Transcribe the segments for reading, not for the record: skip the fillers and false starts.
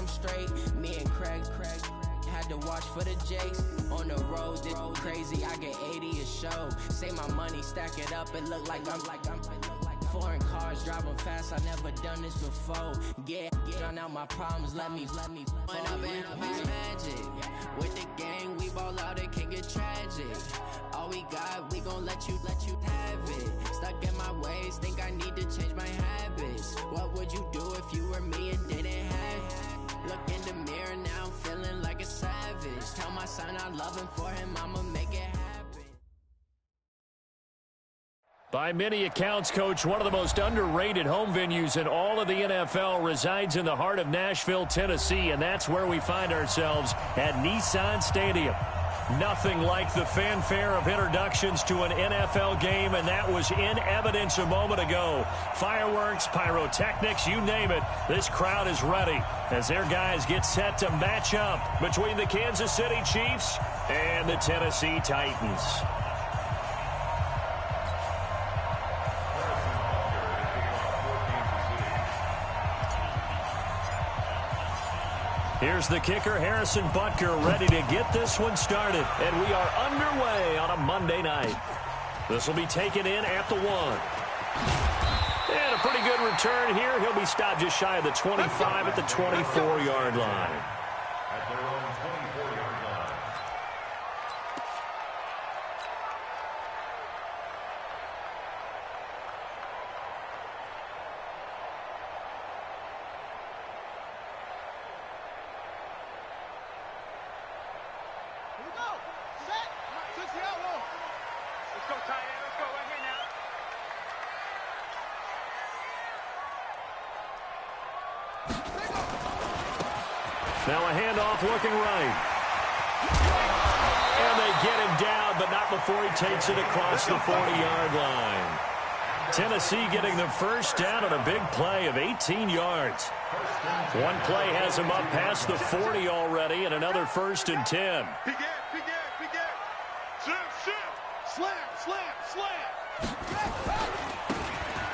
I'm straight. Me and Craig had to watch for the Jakes. On the road, this crazy, I get 80 a show. Say my money, stack it up, it look like I'm foreign cars, driving fast, I never done this before. Drown out my problems, let me When up and up is magic. With the gang, we ball out, it can get tragic. All we got, we gon' let you have it. Stuck in my ways, think I need to change my habits. What would you do if you were me and didn't have it? Look in the mirror, now I'm feeling like a savage. Tell my son I love him, for him I'ma make it happen. By many accounts, Coach, one of the most underrated home venues in all of the NFL resides in the heart of Nashville, Tennessee, and that's where we find ourselves at Nissan Stadium. Nothing like the fanfare of introductions to an NFL game, and that was in evidence a moment ago. Fireworks, pyrotechnics, you name it, this crowd is ready as their guys get set to match up between the Kansas City Chiefs and the Tennessee Titans. Here's the kicker, Harrison Butker, ready to get this one started. And we are underway on a Monday night. This will be taken in at the 1. And a pretty good return here. He'll be stopped just shy of the 25 at the 24-yard line. At their own 24-yard line. Now a handoff looking right. And they get him down, but not before he takes it across the 40-yard line. Tennessee getting the first down on a big play of 18 yards. One play has him up past the 40 already, and another 1st and 10.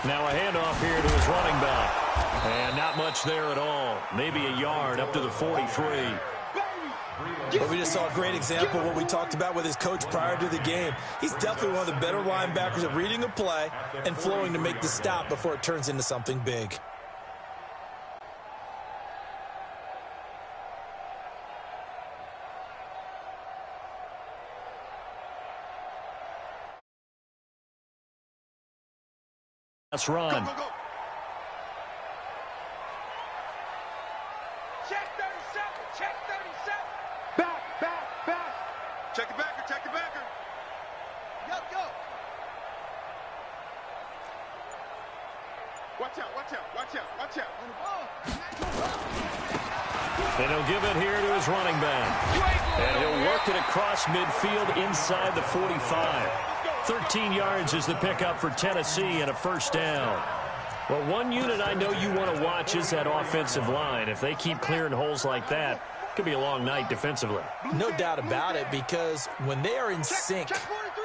Now a handoff here to his running back. And not much there at all. Maybe a yard up to the 43. But we just saw a great example of what we talked about with his coach prior to the game. He's definitely one of the better linebackers at reading a play and flowing to make the stop before it turns into something big. Let's run. Go. Check 37. Back. Check the backer. Go. Watch out. And he'll give it here to his running back. And he'll work it across midfield inside the 45. 13 yards is the pickup for Tennessee and a first down. Well, one unit I know you want to watch is that offensive line. If they keep clearing holes like that, it could be a long night defensively. No doubt about it, because when they are in sync,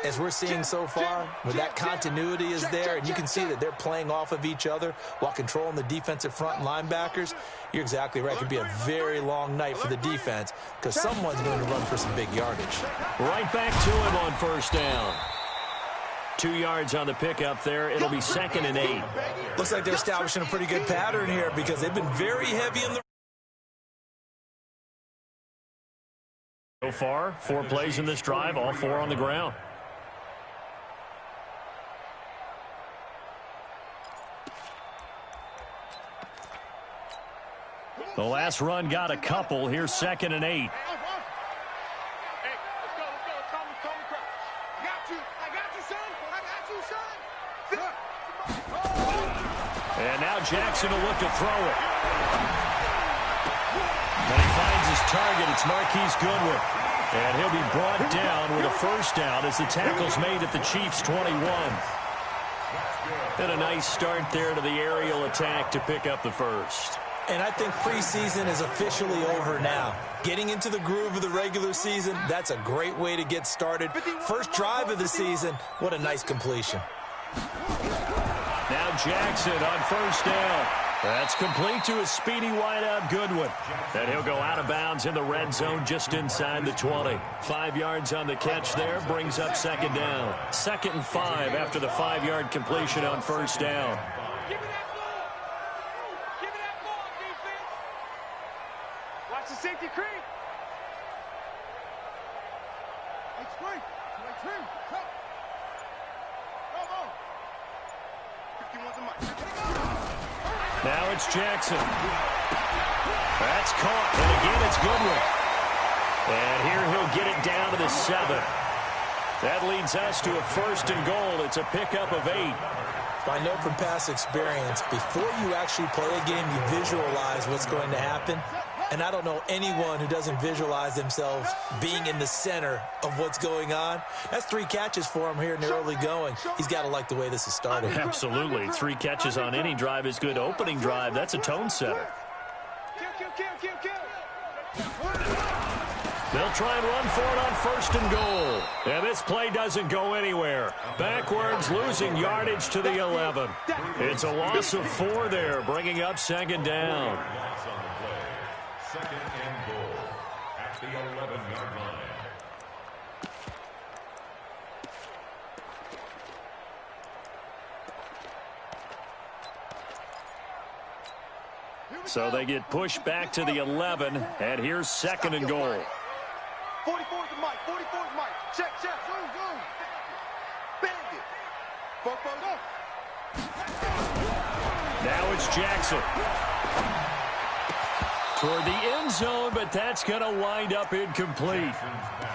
as we're seeing so far, when that continuity is there, and you can see that they're playing off of each other while controlling the defensive front linebackers, you're exactly right. It could be a very long night for the defense because someone's going to run for some big yardage. Right back to him on first down. 2 yards on the pickup there. It'll be 2nd and 8. Looks like they're establishing a pretty good pattern here because they've been very heavy in the... So far, 4 plays in this drive, all 4 on the ground. The last run got a couple. Here's 2nd and 8. And now Jackson will look to throw it. And he finds his target. It's Marquise Goodwin. And he'll be brought down with a first down as the tackle's made at the Chiefs' 21. And a nice start there to the aerial attack to pick up the first. And I think preseason is officially over now. Getting into the groove of the regular season, that's a great way to get started. First drive of the season, what a nice completion. Now Jackson on first down. That's complete to a speedy wideout Goodwin. And he'll go out of bounds in the red zone just inside the 20. 5 yards on the catch there brings up second down. 2nd and 5 after the 5-yard completion on first down. Give me that ball. Give me that ball, defense. Watch the safety creep. Hey, screen. Come on. 51's the mic. Now it's Jackson. That's caught, and again it's Goodwin. And here he'll get it down to the 7. That leads us to a 1st and goal. It's a pickup of 8. I know from past experience, before you actually play a game, you visualize what's going to happen. And I don't know anyone who doesn't visualize themselves being in the center of what's going on. That's 3 catches for him here in the early going. He's got to like the way this is started. Absolutely. 3 catches on any drive is good. Opening drive, that's a tone setter. Kill. They'll try and run for it on 1st and goal. And this play doesn't go anywhere. Backwards, losing yardage to the 11. It's a loss of 4 there, bringing up 2nd down. 2nd and goal at the 11-yard line. So they get pushed back to the 11, and here's 2nd and goal. 44's the mic. 44's the mic. Check. Zoom. Bang it. Go. Now it's Jackson. Toward the end zone, but that's going to wind up incomplete.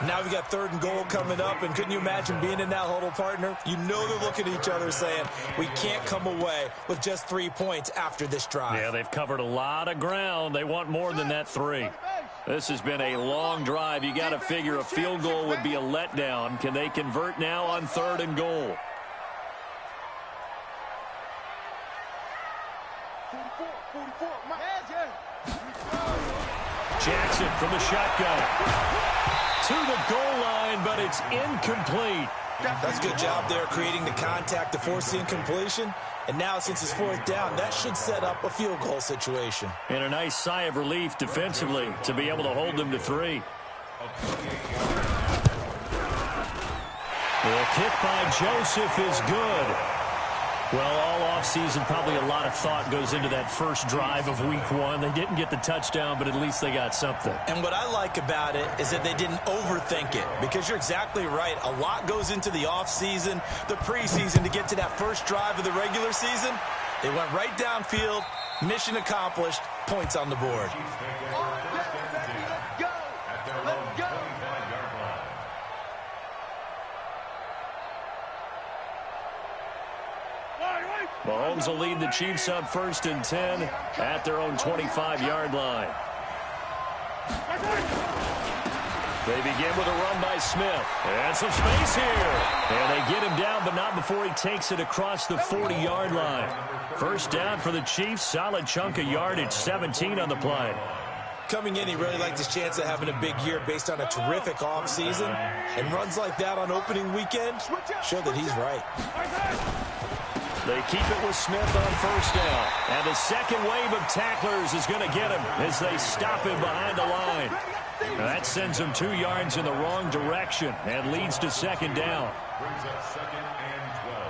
Now we got 3rd and goal coming up, and couldn't you imagine being in that huddle, partner? You know they're looking at each other saying, we can't come away with just 3 points after this drive. Yeah, they've covered a lot of ground. They want more than that 3. This has been a long drive. You got to figure a field goal would be a letdown. Can they convert now on 3rd and goal? 44. Jackson from the shotgun. To the goal line, but it's incomplete. That's a good job there creating the contact to force the incompletion. And now, since it's 4th down, that should set up a field goal situation. And a nice sigh of relief defensively to be able to hold them to 3. The kick by Joseph is good. Well, all offseason, probably a lot of thought goes into that first drive of week 1. They didn't get the touchdown, but at least they got something. And what I like about it is that they didn't overthink it, because you're exactly right. A lot goes into the offseason, the preseason, to get to that first drive of the regular season. They went right downfield, mission accomplished, points on the board. Let's go. Mahomes will lead the Chiefs up 1st and 10 at their own 25-yard line. They begin with a run by Smith. And some space here. And they get him down, but not before he takes it across the 40-yard line. 1st down for the Chiefs. Solid chunk of yardage, 17 on the play. Coming in, he really liked his chance of having a big year based on a terrific offseason. And runs like that on opening weekend show that he's right. They keep it with Smith on 1st down. And the second wave of tacklers is going to get him as they stop him behind the line. Now that sends him 2 yards in the wrong direction and leads to 2nd down. Brings up 2nd and 12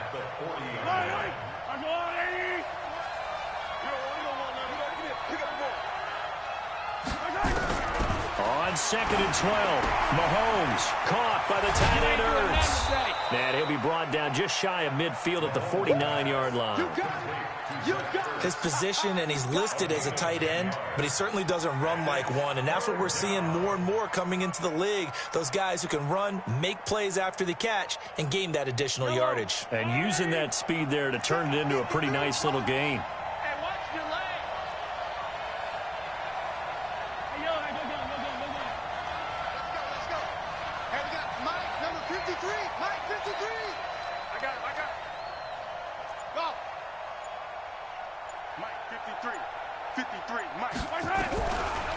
at the 40-yard line. On 2nd and 12, Mahomes caught by the tight end Ertz. And he'll be brought down just shy of midfield at the 49-yard line. His position, and he's listed as a tight end, but he certainly doesn't run like one, and that's what we're seeing more and more coming into the league. Those guys who can run, make plays after the catch, and gain that additional yardage. And using that speed there to turn it into a pretty nice little gain. john5153's, Mike.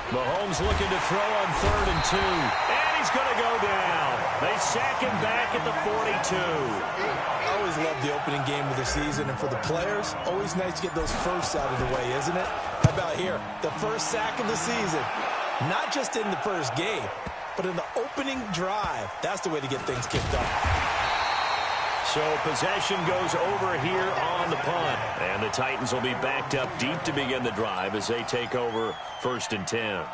Mahomes looking to throw on 3rd and 2. And he's going to go down. They sack him back at the 42. I always love the opening game of the season, and for the players, always nice to get those firsts out of the way, isn't it? How about here? The first sack of the season. Not just in the first game, but in the opening drive. That's the way to get things kicked off. So possession goes over here on the punt. And the Titans will be backed up deep to begin the drive as they take over 1st and 10.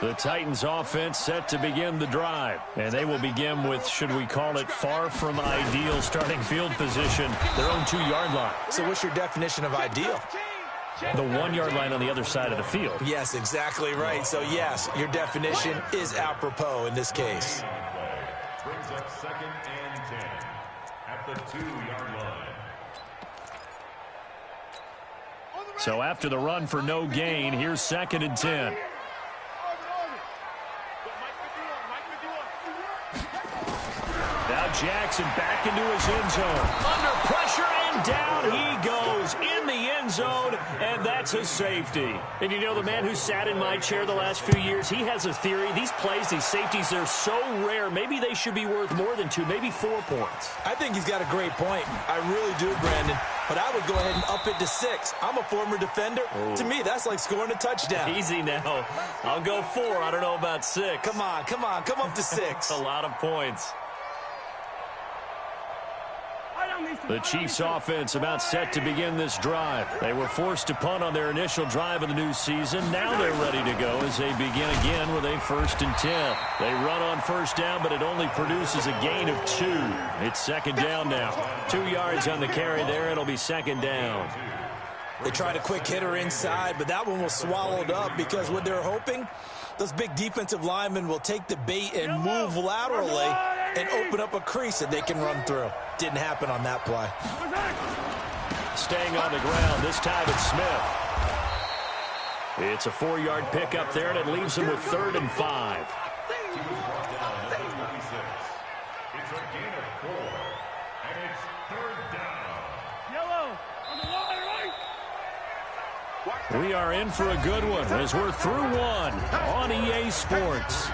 The Titans offense set to begin the drive. And they will begin with, should we call it, far from ideal starting field position, their own 2-yard line. So what's your definition of ideal? The 1-yard line on the other side of the field. Yes, exactly right. So yes, your definition is apropos in this case. Brings up 2nd and 10 at the 2-yard line. So after the run for no gain, here's 2nd and 10. Now Jackson back into his end zone. Under pressure and down he goes in the end zone, and that's a safety. And you know, the man who sat in my chair the last few years, he has a theory. These plays, these safeties, they're so rare. Maybe they should be worth more than 2, maybe 4 points. I think he's got a great point. I really do, Brandon. But I would go ahead and up it to 6. I'm a former defender. Oh. To me, that's like scoring a touchdown. Easy now. I'll go 4. I don't know about 6. Come on. Come up to 6. A lot of points. The Chiefs offense about set to begin this drive. They were forced to punt on their initial drive of the new season. Now they're ready to go as they begin again with a 1st and 10. They run on 1st down, but it only produces a gain of 2. It's 2nd down now. 2 yards on the carry there. It'll be 2nd down. They tried a quick hitter inside, but that one was swallowed up because what they're hoping, those big defensive linemen will take the bait and move laterally and open up a crease that they can run through. Didn't happen on that play. Staying on the ground, this time it's Smith. It's a 4-yard pickup there, and it leaves him with 3rd and 5. It's a gain of 4, and it's 3rd down. Yellow, on the line, right? We are in for a good one as we're through 1 on EA Sports.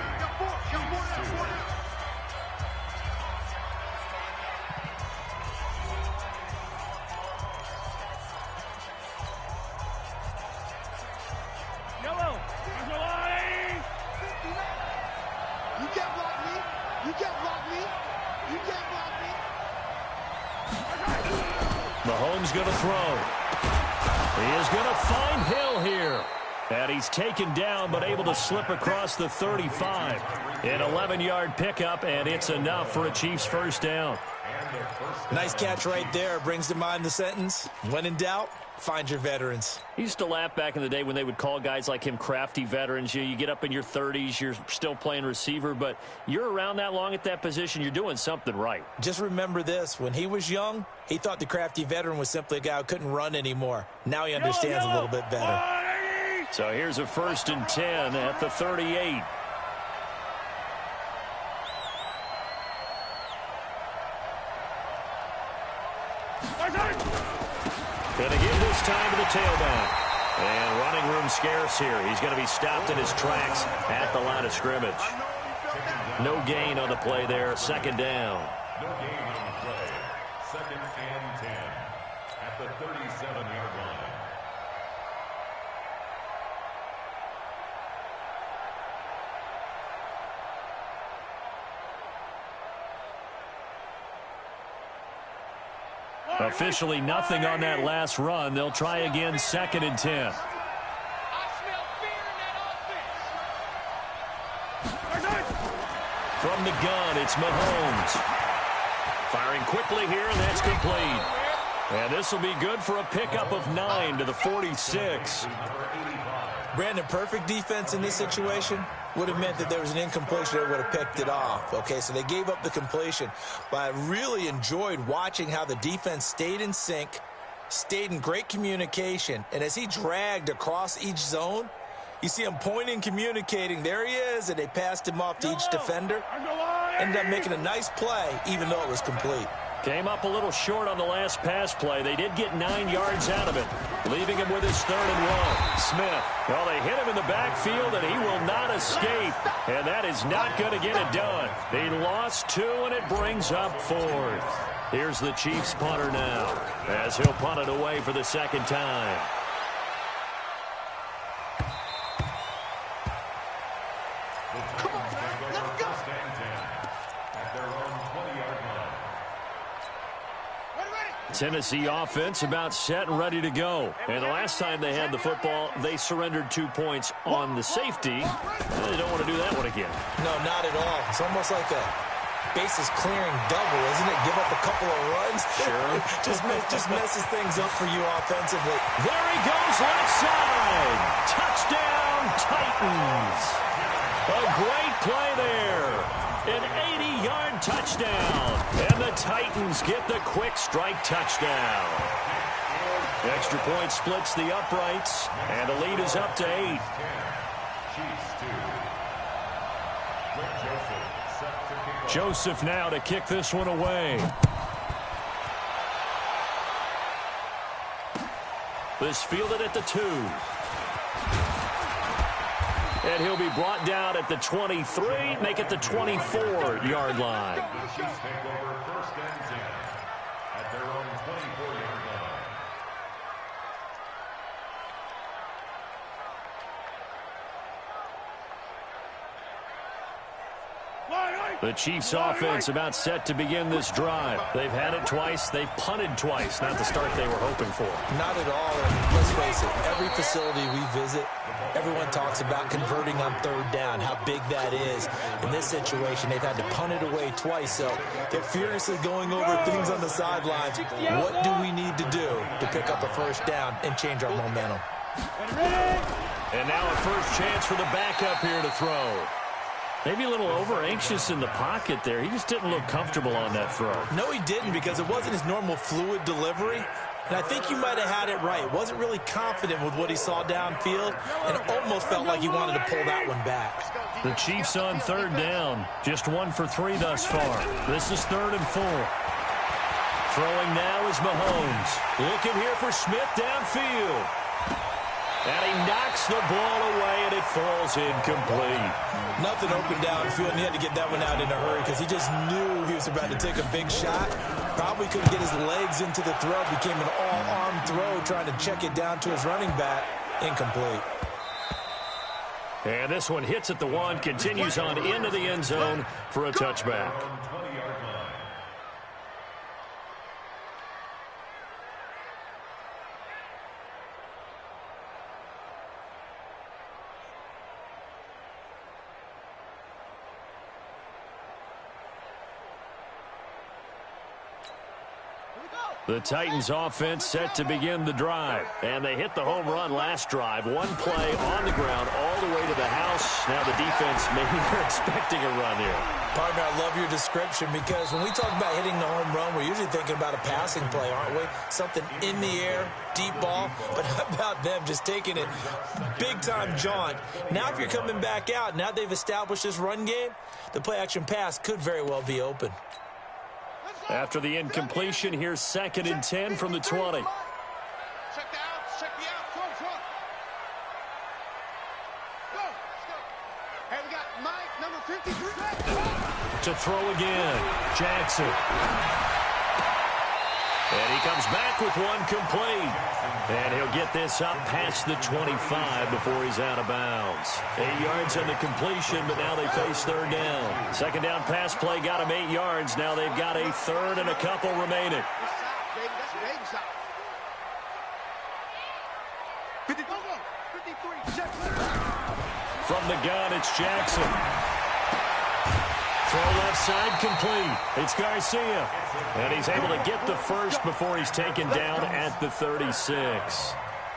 Mahomes going to throw. He is going to find Hill here. And he's taken down, but able to slip across the 35. An 11-yard pickup, and it's enough for a Chiefs 1st down. Nice catch right there. Brings to mind the sentence, when in doubt, find your veterans. He used to laugh back in the day when they would call guys like him crafty veterans. You get up in your 30s, you're still playing receiver, but you're around that long at that position, you're doing something right. Just remember this. When he was young, he thought the crafty veteran was simply a guy who couldn't run anymore. Now he understands a little bit better. So here's a 1st and 10 at the 38. Going to give this time to the tailback. And running room scarce here. He's going to be stopped in his tracks at the line of scrimmage. No gain on the play there. 2nd down. No gain on the play. 2nd and 10 at the 37-yard line. Officially nothing on that last run. They'll try again 2nd and 10. From the gun, it's Mahomes. Firing quickly here, and that's complete. And this will be good for a pickup of 9 to the 46. Brandon, perfect defense in this situation would have meant that there was an incompletion that would have picked it off. Okay, so they gave up the completion. But I really enjoyed watching how the defense stayed in sync, stayed in great communication, and as he dragged across each zone, you see him pointing, communicating. There he is, and they passed him off to each defender. Ended up making a nice play, even though it was complete. Came up a little short on the last pass play. They did get 9 yards out of it, leaving him with his 3rd and 1. Smith, well, they hit him in the backfield, and he will not escape. And that is not going to get it done. They lost 2, and it brings up 4th. Here's the Chiefs punter now, as he'll punt it away for the 2nd time. Tennessee offense about set and ready to go. And the last time they had the football, they surrendered 2 points on the safety. They don't want to do that one again. No, not at all. It's almost like a bases clearing double, isn't it? Give up a couple of runs. Sure. just messes things up for you offensively. There he goes, left side. Touchdown, Titans. A great play there. An 80-yard touchdown. And the Titans get the quick strike touchdown. Extra point splits the uprights, and the lead is up to 8. Joseph now to kick this one away. This fielded at the 2. And he'll be brought down at the 23, make it the 24-yard line. The Chiefs take over 1st and 10 at their own 24-yard line. The Chiefs offense about set to begin this drive. They've had it twice. They've punted twice. Not the start they were hoping for. Not at all. And let's face it, every facility we visit, everyone talks about converting on 3rd down, how big that is. In this situation, they've had to punt it away twice, so they're furiously going over things on the sidelines. What do we need to do to pick up a 1st down and change our momentum? And now a first chance for the backup here to throw. Maybe a little over-anxious in the pocket there. He just didn't look comfortable on that throw. No, he didn't, because it wasn't his normal fluid delivery. And I think you might have had it right. Wasn't really confident with what he saw downfield, and almost felt like he wanted to pull that one back. The Chiefs on 3rd down. Just 1 for 3 thus far. This is 3rd and 4. Throwing now is Mahomes. Looking here for Smith downfield. And he knocks the ball away, and it falls incomplete. Nothing open downfield, and he had to get that one out in a hurry because he just knew he was about to take a big shot. Probably couldn't get his legs into the throw. Became an all-arm throw, trying to check it down to his running back. Incomplete. And this one hits at the 1, continues on into the end zone for a touchback. The Titans offense set to begin the drive. And they hit the home run last drive. 1 play on the ground all the way to the house. Now the defense, maybe they're expecting a run here. Partner, I love your description, because when we talk about hitting the home run, we're usually thinking about a passing play, aren't we? Something in the air, deep ball. But how about them just taking it big-time jaunt? Now if you're coming back out, now they've established this run game, the play-action pass could very well be open. After the incompletion, here's 2nd and 10 from the 20. Check the out, check the out, throw. Go, let's go. Hey, we got Mike, number 53. To throw again, Jackson. And he comes back with 1 complete. And he'll get this up past the 25 before he's out of bounds. 8 yards on the completion, but now they face 3rd down. 2nd down pass play got him 8 yards. Now they've got a 3rd and a couple remaining. That's a baby shot. 53, check. From the gun, it's Jackson. Throw left side complete. It's Garcia. And he's able to get the first before he's taken down at the 36.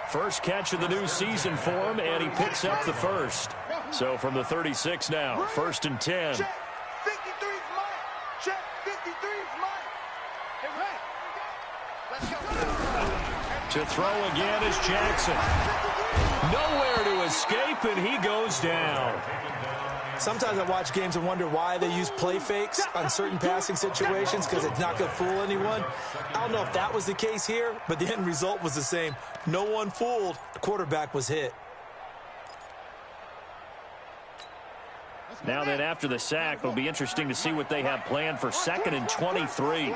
First catch of the new season for him, and he picks up the first. So from the 36 now, 1st and 10. Check 53's mine. Check 53's mine. Hey, let's go. To throw again is Jackson. Nowhere to escape, and he goes down. Sometimes I watch games and wonder why they use play fakes on certain passing situations because it's not going to fool anyone. I don't know if that was the case here, but the end result was the same. No one fooled. The quarterback was hit. Now then, after the sack, it'll be interesting to see what they have planned for 2nd and 23.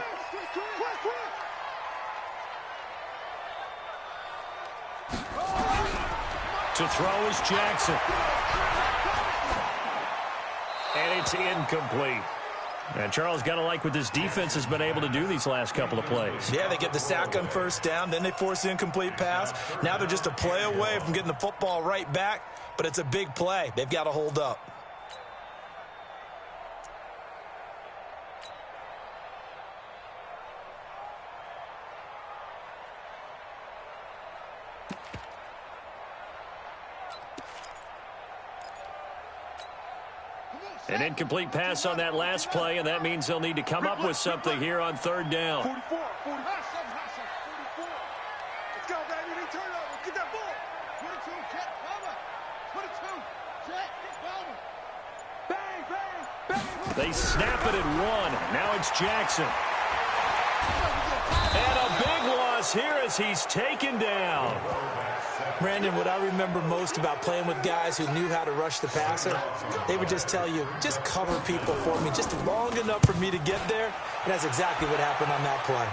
To throw is Jackson. And it's incomplete. And Charles, got to like what this defense has been able to do these last couple of plays. Yeah, they get the sack on first down, then they force the incomplete pass. Now they're just a play away from getting the football right back, but it's a big play. They've got to hold up. An incomplete pass on that last play, and that means they'll need to come up with something here on 3rd down. 44. Let's go, baby. They turn over. Get that ball. 22, check, cover. 22, check, cover. Bang, bang, bang. They snap it at 1. Now it's Jackson. And a big loss here as he's taken down. Brandon, what I remember most about playing with guys who knew how to rush the passer, they would just tell you, just cover people for me, just long enough for me to get there. And that's exactly what happened on that play.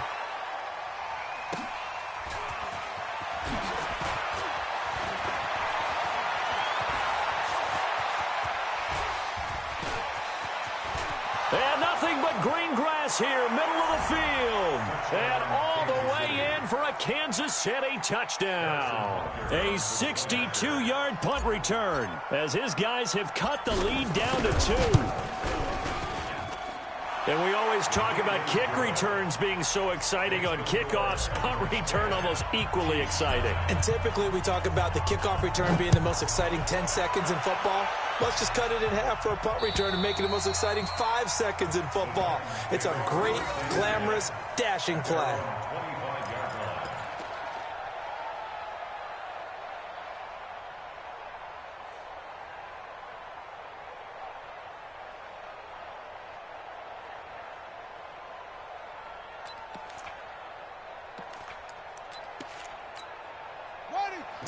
And nothing but green grass here, middle of the field. And all the way in for a Kansas City touchdown. A 62-yard punt return as his guys have cut the lead down to 2. And we always talk about kick returns being so exciting on kickoffs. Punt return almost equally exciting. And typically we talk about the kickoff return being the most exciting 10 seconds in football. Let's just cut it in half for a punt return and make it the most exciting 5 seconds in football. It's a great, glamorous, dashing play.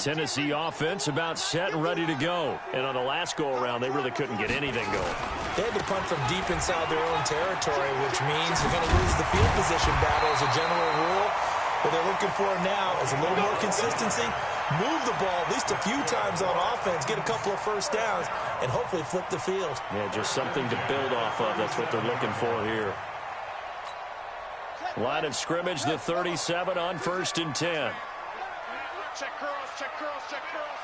Tennessee offense about set and ready to go. And on the last go-around, they really couldn't get anything going. They had to punt from deep inside their own territory, which means you're going to lose the field position battle as a general rule. What they're looking for now is a little more consistency, move the ball at least a few times on offense, get a couple of first downs, and hopefully flip the field. Yeah, just something to build off of. That's what they're looking for here. Line of scrimmage, the 37 on 1st and 10. Check curls, check curls, check curls.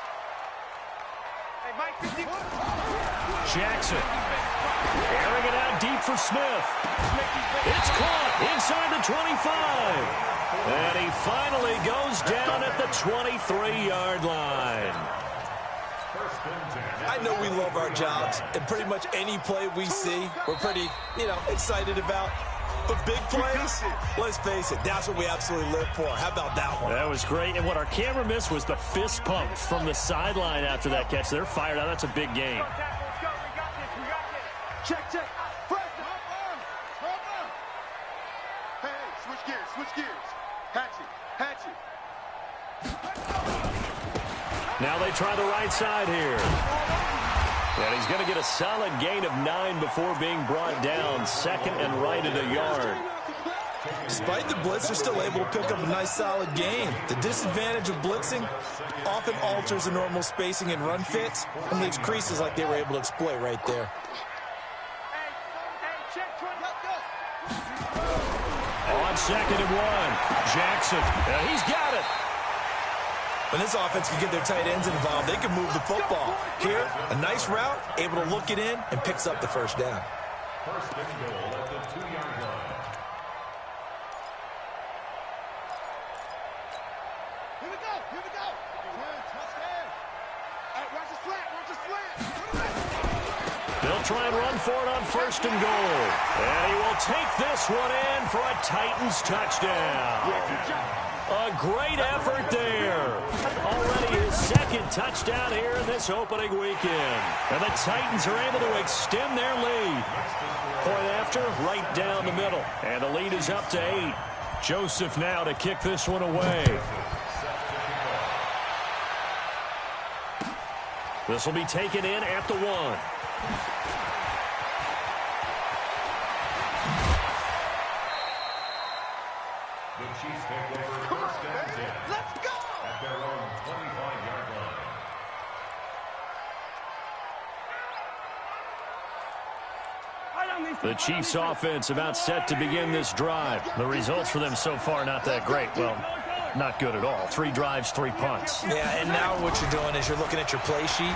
Hey, Mike, 50. Jackson. Airing it out deep for Smith. It's caught inside the 25. And he finally goes down at the 23-yard line. I know we love our jobs, and pretty much any play we see, we're pretty, excited about. But big plays, let's face it, that's what we absolutely live for. How about that one? That was great. And what our camera missed was the fist pump from the sideline after that catch. They're fired out. That's a big game. Let's go. We got this. Check. Hey, switch gears. Hatchet. Now they try the right side here. And he's going to get a solid gain of 9 before being brought down. 2nd and right at a yard. Despite the blitz, they're still able to pick up a nice solid gain. The disadvantage of blitzing often alters the normal spacing and run fits and leaves creases like they were able to exploit right there. On 2nd and 1, Jackson. He's got it. When this offense can get their tight ends involved, they can move the football. Here, a nice route, able to look it in, and picks up the first down. 1st and goal at the 2-yard line. Here we go. Touchdown. Hey, watch the slant. They'll try and run for it on 1st and goal. And he will take this one in for a Titans touchdown. A great effort there. Already his 2nd second touchdown here in this opening weekend. And the Titans are able to extend their lead. Point after, right down the middle. And the lead is up to 8. Joseph now to kick this one away. This will be taken in at the 1. The Chiefs take over first and 10. Let's go! At their own 25-yard line. The Chiefs offense about set to begin this drive. The results for them so far not that great. Well, not good at all. 3 drives, 3 punts. Yeah, and now what you're doing is you're looking at your play sheet,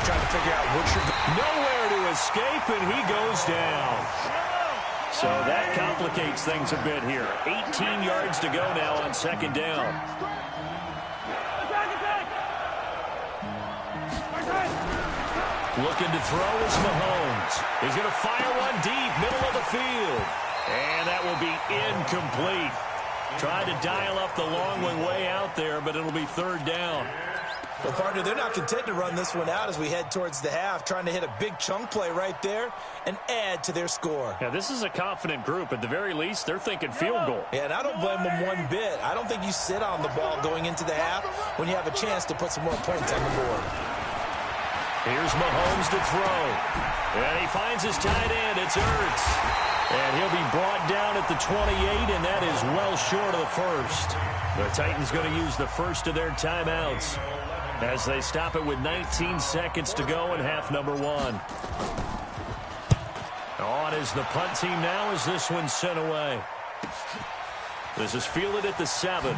trying to figure out what you're doing. Nowhere to escape, and he goes down. So that complicates things a bit here. 18 yards to go now on second down. Looking to throw is Mahomes. He's going to fire one deep, middle of the field. And that will be incomplete. Tried to dial up the long one way out there, but it'll be third down. Well, partner, they're not content to run this one out as we head towards the half, trying to hit a big chunk play right there and add to their score. Yeah, this is a confident group. At the very least, they're thinking field goal. Yeah, and I don't blame them one bit. I don't think you sit on the ball going into the half when you have a chance to put some more points on the board. Here's Mahomes to throw. And he finds his tight end. It's Ertz. And he'll be brought down at the 28, and that is well short of the first. The Titans going to use the first of their timeouts as they stop it with 19 seconds to go in half number 1. On is the punt team now as this one's sent away. This is fielded at the 7.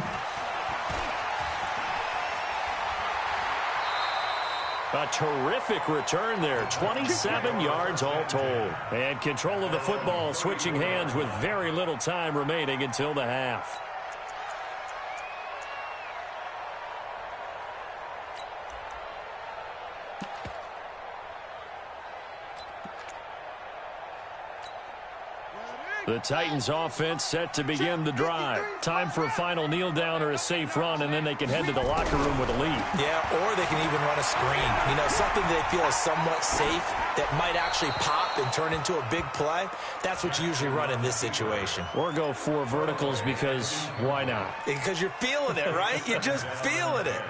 A terrific return there. 27 yards all told. And control of the football switching hands with very little time remaining until the half. The Titans offense set to begin the drive. Time for a final kneel down or a safe run, and then they can head to the locker room with a lead. Yeah, or they can even run a screen. You know, something they feel is somewhat safe that might actually pop and turn into a big play. That's what you usually run in this situation. Or go 4 verticals because why not? Because you're feeling it, right? You're just feeling it.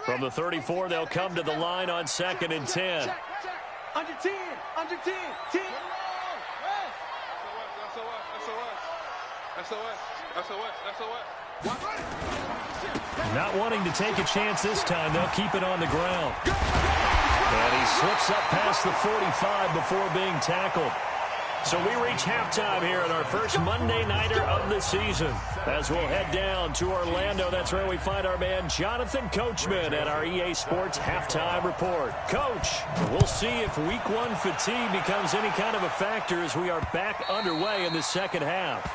From the 34, they'll come to the line on 2nd and 10. Under 10, under 10, 10. Not wanting to take a chance this time, they'll keep it on the ground. And he slips up past the 45 before being tackled. So we reach halftime here in our first Monday Nighter of the season. As we'll head down to Orlando, that's where we find our man Jonathan Coachman at our EA Sports Halftime Report. Coach, we'll see if Week 1 fatigue becomes any kind of a factor as we are back underway in the second half.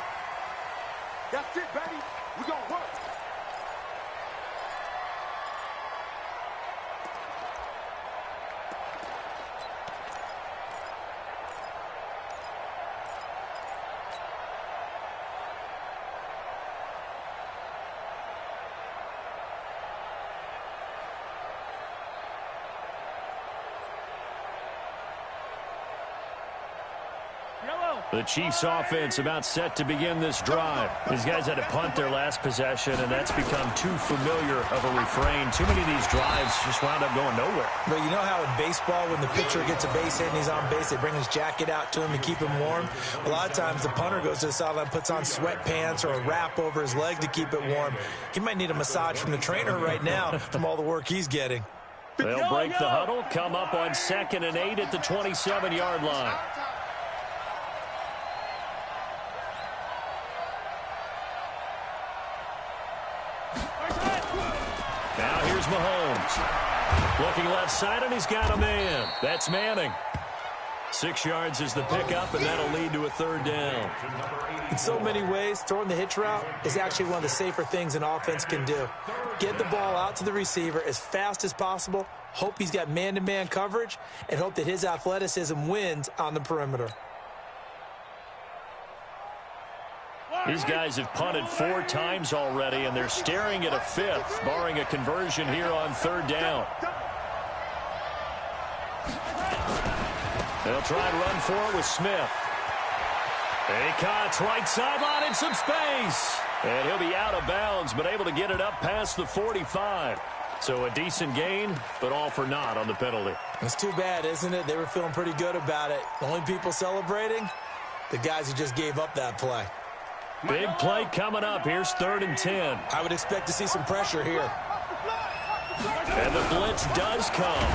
That's it, baby. We're going to work. The Chiefs offense about set to begin this drive. These guys had to punt their last possession, and that's become too familiar of a refrain. Too many of these drives just wound up going nowhere. But you know how in baseball, when the pitcher gets a base hit and he's on base, they bring his jacket out to him to keep him warm? A lot of times the punter goes to the sideline, puts on sweatpants or a wrap over his leg to keep it warm. He might need a massage from the trainer right now from all the work he's getting. They'll break the huddle, come up on 2nd and 8 at the 27-yard line. Now here's Mahomes. Looking left side, and he's got a man. That's Manning. 6 yards is the pickup, and that'll lead to a third down. In so many ways, throwing the hitch route is actually one of the safer things an offense can do. Get the ball out to the receiver as fast as possible, hope he's got man-to-man coverage, and hope that his athleticism wins on the perimeter. These guys have punted 4 times already, and they're staring at a 5th, barring a conversion here on third down. They'll try and run for it with Smith. He cuts right sideline in some space. And he'll be out of bounds, but able to get it up past the 45. So a decent gain, but all for naught on the penalty. It's too bad, isn't it? They were feeling pretty good about it. The only people celebrating, the guys who just gave up that play. Big play coming up. Here's 3rd and 10. I would expect to see some pressure here. And the blitz does come.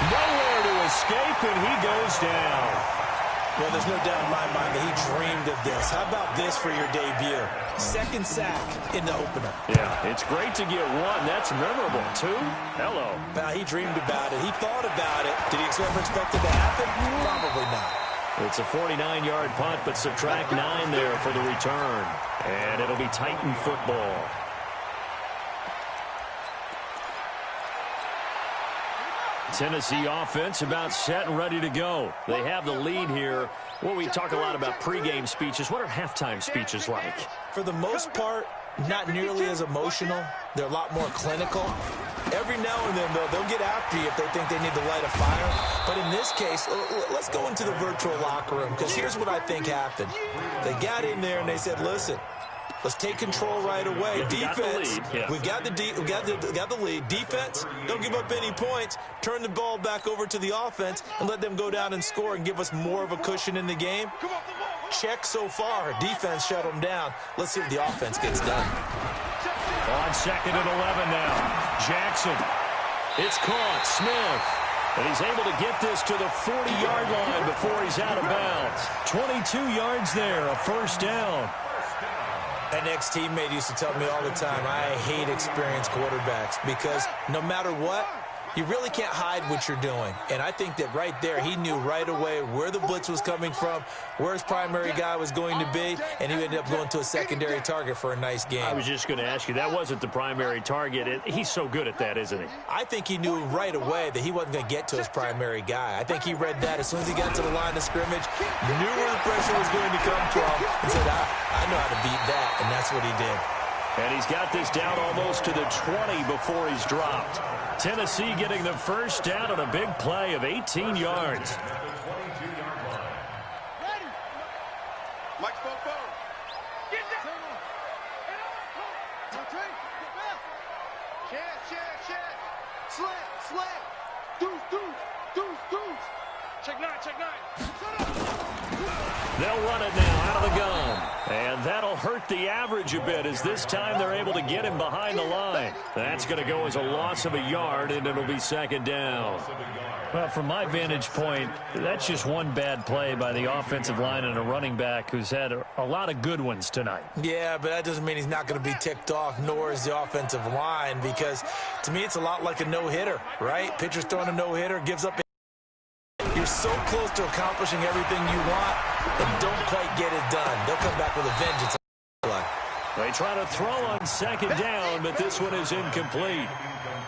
Nowhere to escape, and he goes down. Well, there's no doubt in my mind that he dreamed of this. How about this for your debut? 2nd sack in the opener. Yeah, it's great to get 1. That's memorable. 2? Hello. Now, he dreamed about it. He thought about it. Did he ever expect it to happen? Probably not. It's a 49-yard punt, but subtract 9 there for the return. And it'll be Titan football. Tennessee offense about set and ready to go. They have the lead here. Well, we talk a lot about pregame speeches. What are halftime speeches like? For the most part, not nearly as emotional. They're a lot more clinical. Every now and then, though, they'll get after you if they think they need to light a fire. But in this case, let's go into the virtual locker room, because here's what I think happened. They got in there and they said, listen, let's take control right away. Defense, we got the lead. Defense, don't give up any points. Turn the ball back over to the offense and let them go down and score and give us more of a cushion in the game. Check so far. Defense shut them down. Let's see what the offense gets done. On 2nd and 11 now. Jackson. It's caught. Smith. And he's able to get this to the 40-yard line before he's out of bounds. 22 yards there, a first down. An ex-teammate used to tell me all the time, I hate experienced quarterbacks because no matter what, you really can't hide what you're doing. And I think that right there, he knew right away where the blitz was coming from, where his primary guy was going to be, and he ended up going to a secondary target for a nice game. I was just going to ask you, that wasn't the primary target. He's so good at that, isn't he? I think he knew right away that he wasn't going to get to his primary guy. I think he read that as soon as he got to the line of scrimmage, knew where the pressure was going to come from, and said, I know how to beat that, and that's what he did. And he's got this down almost to the 20 before he's dropped. Tennessee getting the first down on a big play of 18 yards. They'll run it now out of the gun. And that'll hurt the average a bit as this time they're able to get him behind the line. That's going to go as a loss of a yard, and it'll be 2nd down. Well, from my vantage point, that's just one bad play by the offensive line and a running back who's had a lot of good ones tonight. Yeah, but that doesn't mean he's not going to be ticked off, nor is the offensive line, because to me it's a lot like a no-hitter, right? Pitcher's throwing a no-hitter, gives up. You're so close to accomplishing everything you want and don't quite get it done. They'll come back with a vengeance. They try to throw on 2nd down, but this one is incomplete.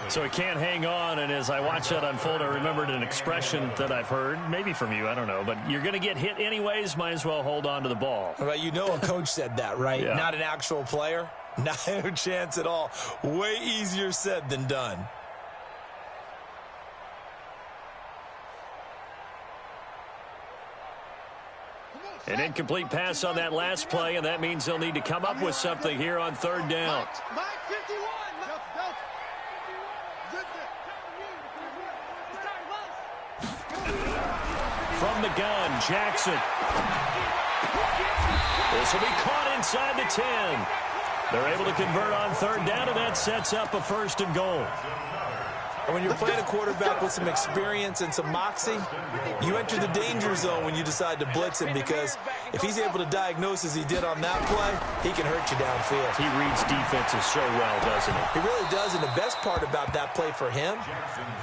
So he can't hang on, and as I watch that unfold, I remembered an expression that I've heard, maybe from you, I don't know, but you're going to get hit anyways, might as well hold on to the ball. Well, you know a coach said that, right? Yeah. Not an actual player. Not a chance at all. Way easier said than done. An incomplete pass on that last play, and that means they'll need to come up with something here on 3rd down. From the gun, Jackson. This will be caught inside the 10. They're able to convert on 3rd down, and that sets up a 1st and goal. And when you're playing a quarterback with some experience and some moxie, you enter the danger zone when you decide to blitz him, because if he's able to diagnose as he did on that play, he can hurt you downfield. He reads defenses so well, doesn't he? He really does, and the best part about that play for him,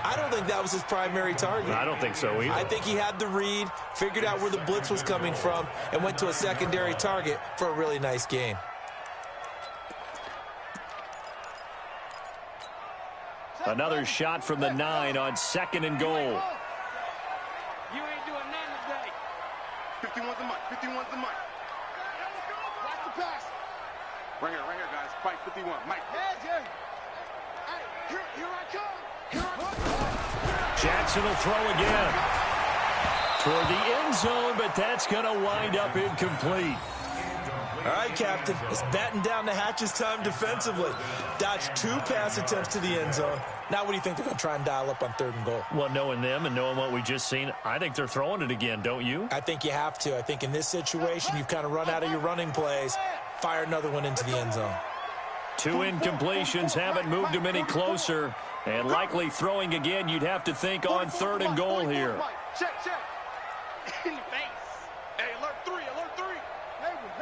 I don't think that was his primary target. I don't think so either. I think he had the read, figured out where the blitz was coming from, and went to a secondary target for a really nice gain. Another shot from the 9 on 2nd and goal. You ain't doing nothing today. 51's the mic. 51's the mic. Watch the pass. Right here, guys. Fight 51. Mike. Hey, here I come. Here I come. Jackson will throw again. Toward the end zone, but that's going to wind up incomplete. All right, Captain, it's batten down the hatches time defensively. Dodged 2 pass attempts to the end zone. Now what do you think they're going to try and dial up on 3rd and goal? Well, knowing them and knowing what we just seen, I think they're throwing it again, don't you? I think you have to. I think in this situation, you've kind of run out of your running plays. Fire another one into the end zone. 2 incompletions haven't moved him any closer. And likely throwing again, you'd have to think on 3rd and goal here. Check. In the face. Hey, alert 3. Hayward.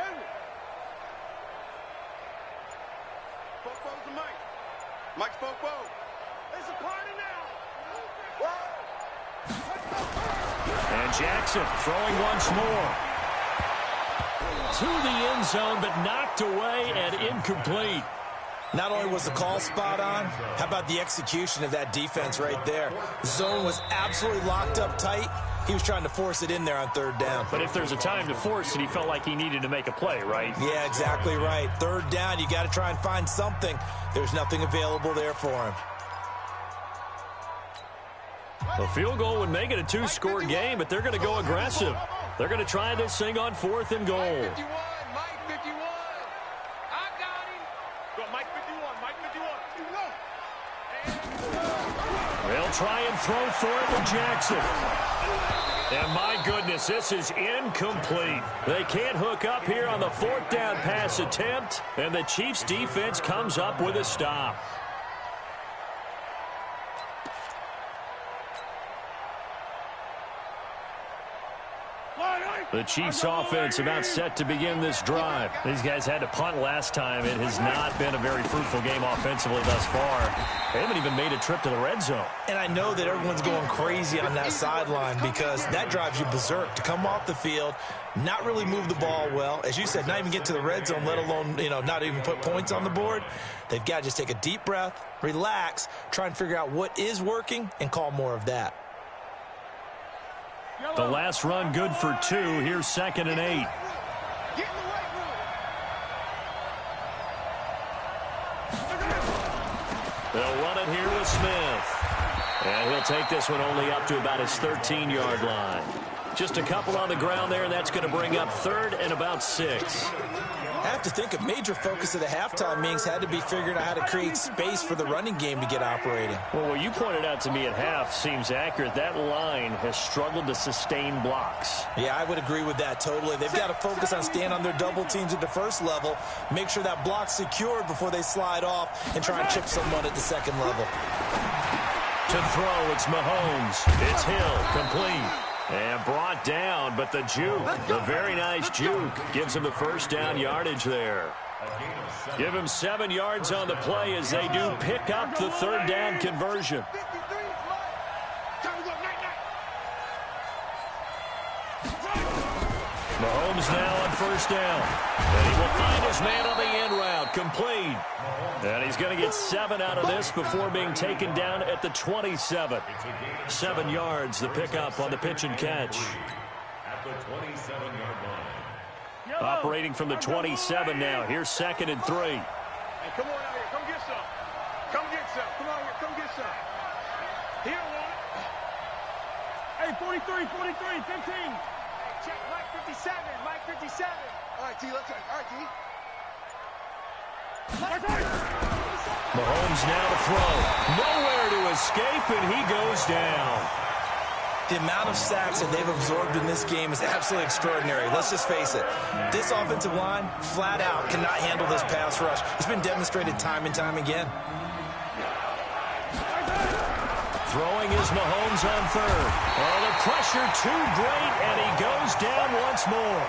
Fofo's the mic. Mike's Fofo. It's a party now. And Jackson throwing once more. To the end zone, but knocked away and incomplete. Not only was the call spot on, how about the execution of that defense right there? The zone was absolutely locked up tight. He was trying to force it in there on 3rd down. But if there's a time to force it, he felt like he needed to make a play, right? Yeah, exactly right. 3rd down, you got to try and find something. There's nothing available there for him. The field goal would make it a 2-score game, but they're going to go aggressive. They're going to try this thing on 4th and goal. Mike 51. I got him. Go, Mike 51. They'll try and throw for it with Jackson. And my goodness, this is incomplete. They can't hook up here on the 4th down pass attempt, and the Chiefs defense comes up with a stop. The Chiefs offense about set to begin this drive. These guys had to punt last time. It has not been a very fruitful game offensively thus far. They haven't even made a trip to the red zone. And I know that everyone's going crazy on that sideline, because that drives you berserk to come off the field, not really move the ball well. As you said, not even get to the red zone, let alone, not even put points on the board. They've got to just take a deep breath, relax, try and figure out what is working, and call more of that. The last run good for 2. Here's 2nd and 8. Get in the right room. They'll run it here with Smith. And he'll take this one only up to about his 13-yard line. Just a couple on the ground there, and that's going to bring up 3rd and about 6. I have to think a major focus of the halftime meetings had to be figuring out how to create space for the running game to get operating. Well, what you pointed out to me at half seems accurate. That line has struggled to sustain blocks. Yeah, I would agree with that totally. They've got to focus on staying on their double teams at the first level, make sure that block's secured before they slide off, and try and chip someone at the second level. To throw, it's Mahomes. It's Hill, complete. And brought down, but the juke, the very nice juke, gives him the 1st down yardage there. Give him 7 yards on the play as they do pick up the 3rd down conversion. Mahomes now on 1st down. And he will find his man on the end route, complete. And he's going to get 7 out of this before being taken down at the 27. 7 yards, the pickup on the pitch and catch. At the 27-yard line. Operating from the 27 now. Here's 2nd and 3. Hey, come on out here. Come get some. Come get some. Come on here. Come get some. He don't want it. Hey, 43, 15. Hey, check Mike 57. Mike 57. All right, T. Let's check. All right, T. Mahomes now to throw. Nowhere to escape, and he goes down. The amount of sacks that they've absorbed in this game is absolutely extraordinary. Let's just face it. This offensive line, flat out, cannot handle this pass rush. It's been demonstrated time and time again. Throwing is Mahomes on third. Oh, the pressure too great, and he goes down once more.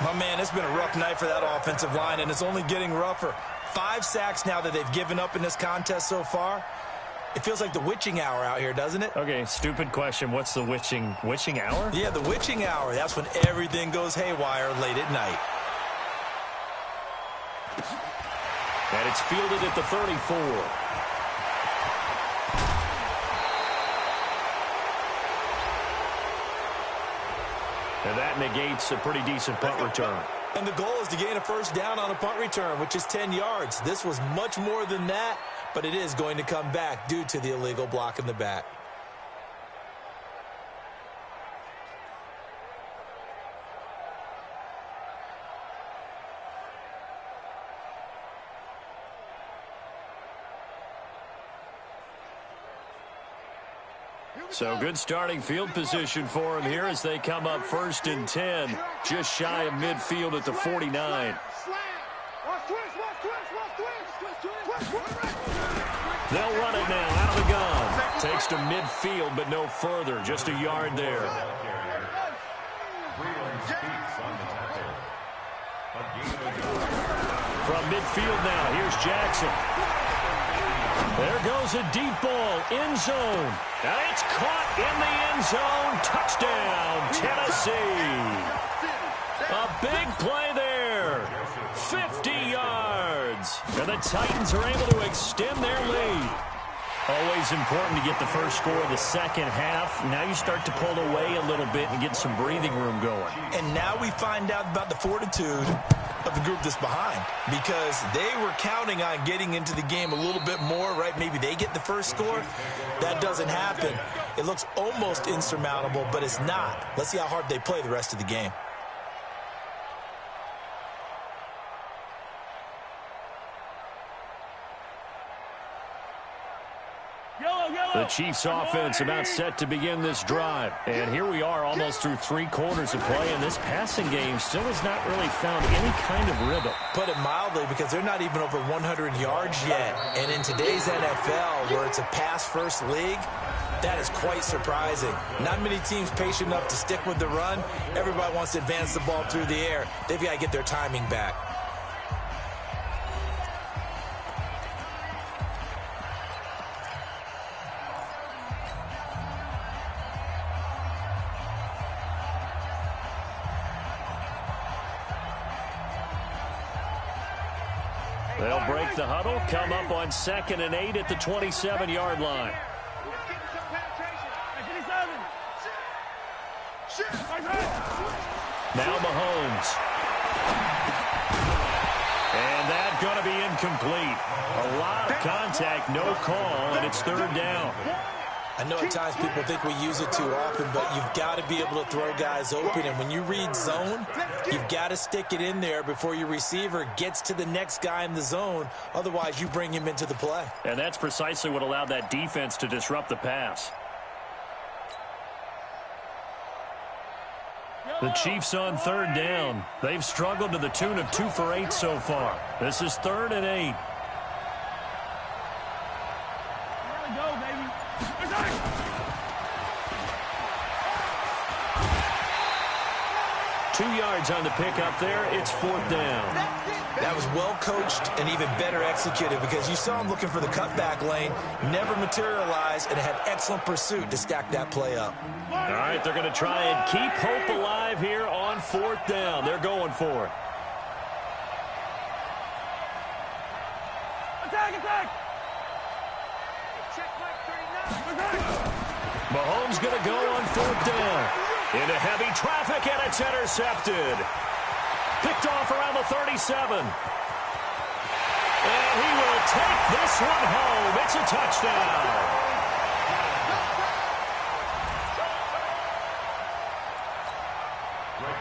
My man, it's been a rough night for that offensive line, and it's only getting rougher. 5 sacks now that they've given up in this contest so far. It feels like the witching hour out here, doesn't it? Okay, stupid question. What's the witching hour? Yeah, the witching hour. That's when everything goes haywire late at night. And it's fielded at the 34. And that negates a pretty decent punt return. And the goal is to gain a first down on a punt return, which is 10 yards. This was much more than that, but it is going to come back due to the illegal block in the back. So good starting field position for him here as they come up 1st and 10, just shy of midfield at the 49. They'll run it now out of the gun. Takes to midfield, but no further, just a yard there. From midfield now, here's Jackson. There goes a deep ball, end zone. And it's caught in the end zone. Touchdown, Tennessee. A big play there. 50 yards. And the Titans are able to extend their lead. Always important to get the first score of the second half. Now you start to pull away a little bit and get some breathing room going. And now we find out about the fortitude of the group that's behind, because they were counting on getting into the game a little bit more, right? Maybe they get the first score. That doesn't happen. It looks almost insurmountable, but it's not. Let's see how hard they play the rest of the game. The Chiefs offense about set to begin this drive. And here we are almost through 3 quarters of play, and this passing game still has not really found any kind of rhythm. Put it mildly, because they're not even over 100 yards yet. And in today's NFL, where it's a pass-first league, that is quite surprising. Not many teams patient enough to stick with the run. Everybody wants to advance the ball through the air. They've got to get their timing back. They'll break the huddle, come up on 2nd and 8 at the 27-yard line. Now Mahomes. And that's going to be incomplete. A lot of contact, no call, and it's 3rd down. I know at times people think we use it too often, but you've got to be able to throw guys open. And when you read zone, you've got to stick it in there before your receiver gets to the next guy in the zone. Otherwise, you bring him into the play. And that's precisely what allowed that defense to disrupt the pass. The Chiefs on 3rd down. They've struggled to the tune of 2 for 8 so far. This is 3rd and 8. Go, baby. 2 yards on the pickup there. It's 4th down. That was well coached and even better executed, because you saw him looking for the cutback lane, never materialized, and had excellent pursuit to stack that play up. All right, they're going to try and keep hope alive here on 4th down. They're going for it. Attack! Mahomes going to go on 4th down. Into heavy traffic, and it's intercepted. Picked off around the 37. And he will take this one home. It's a touchdown.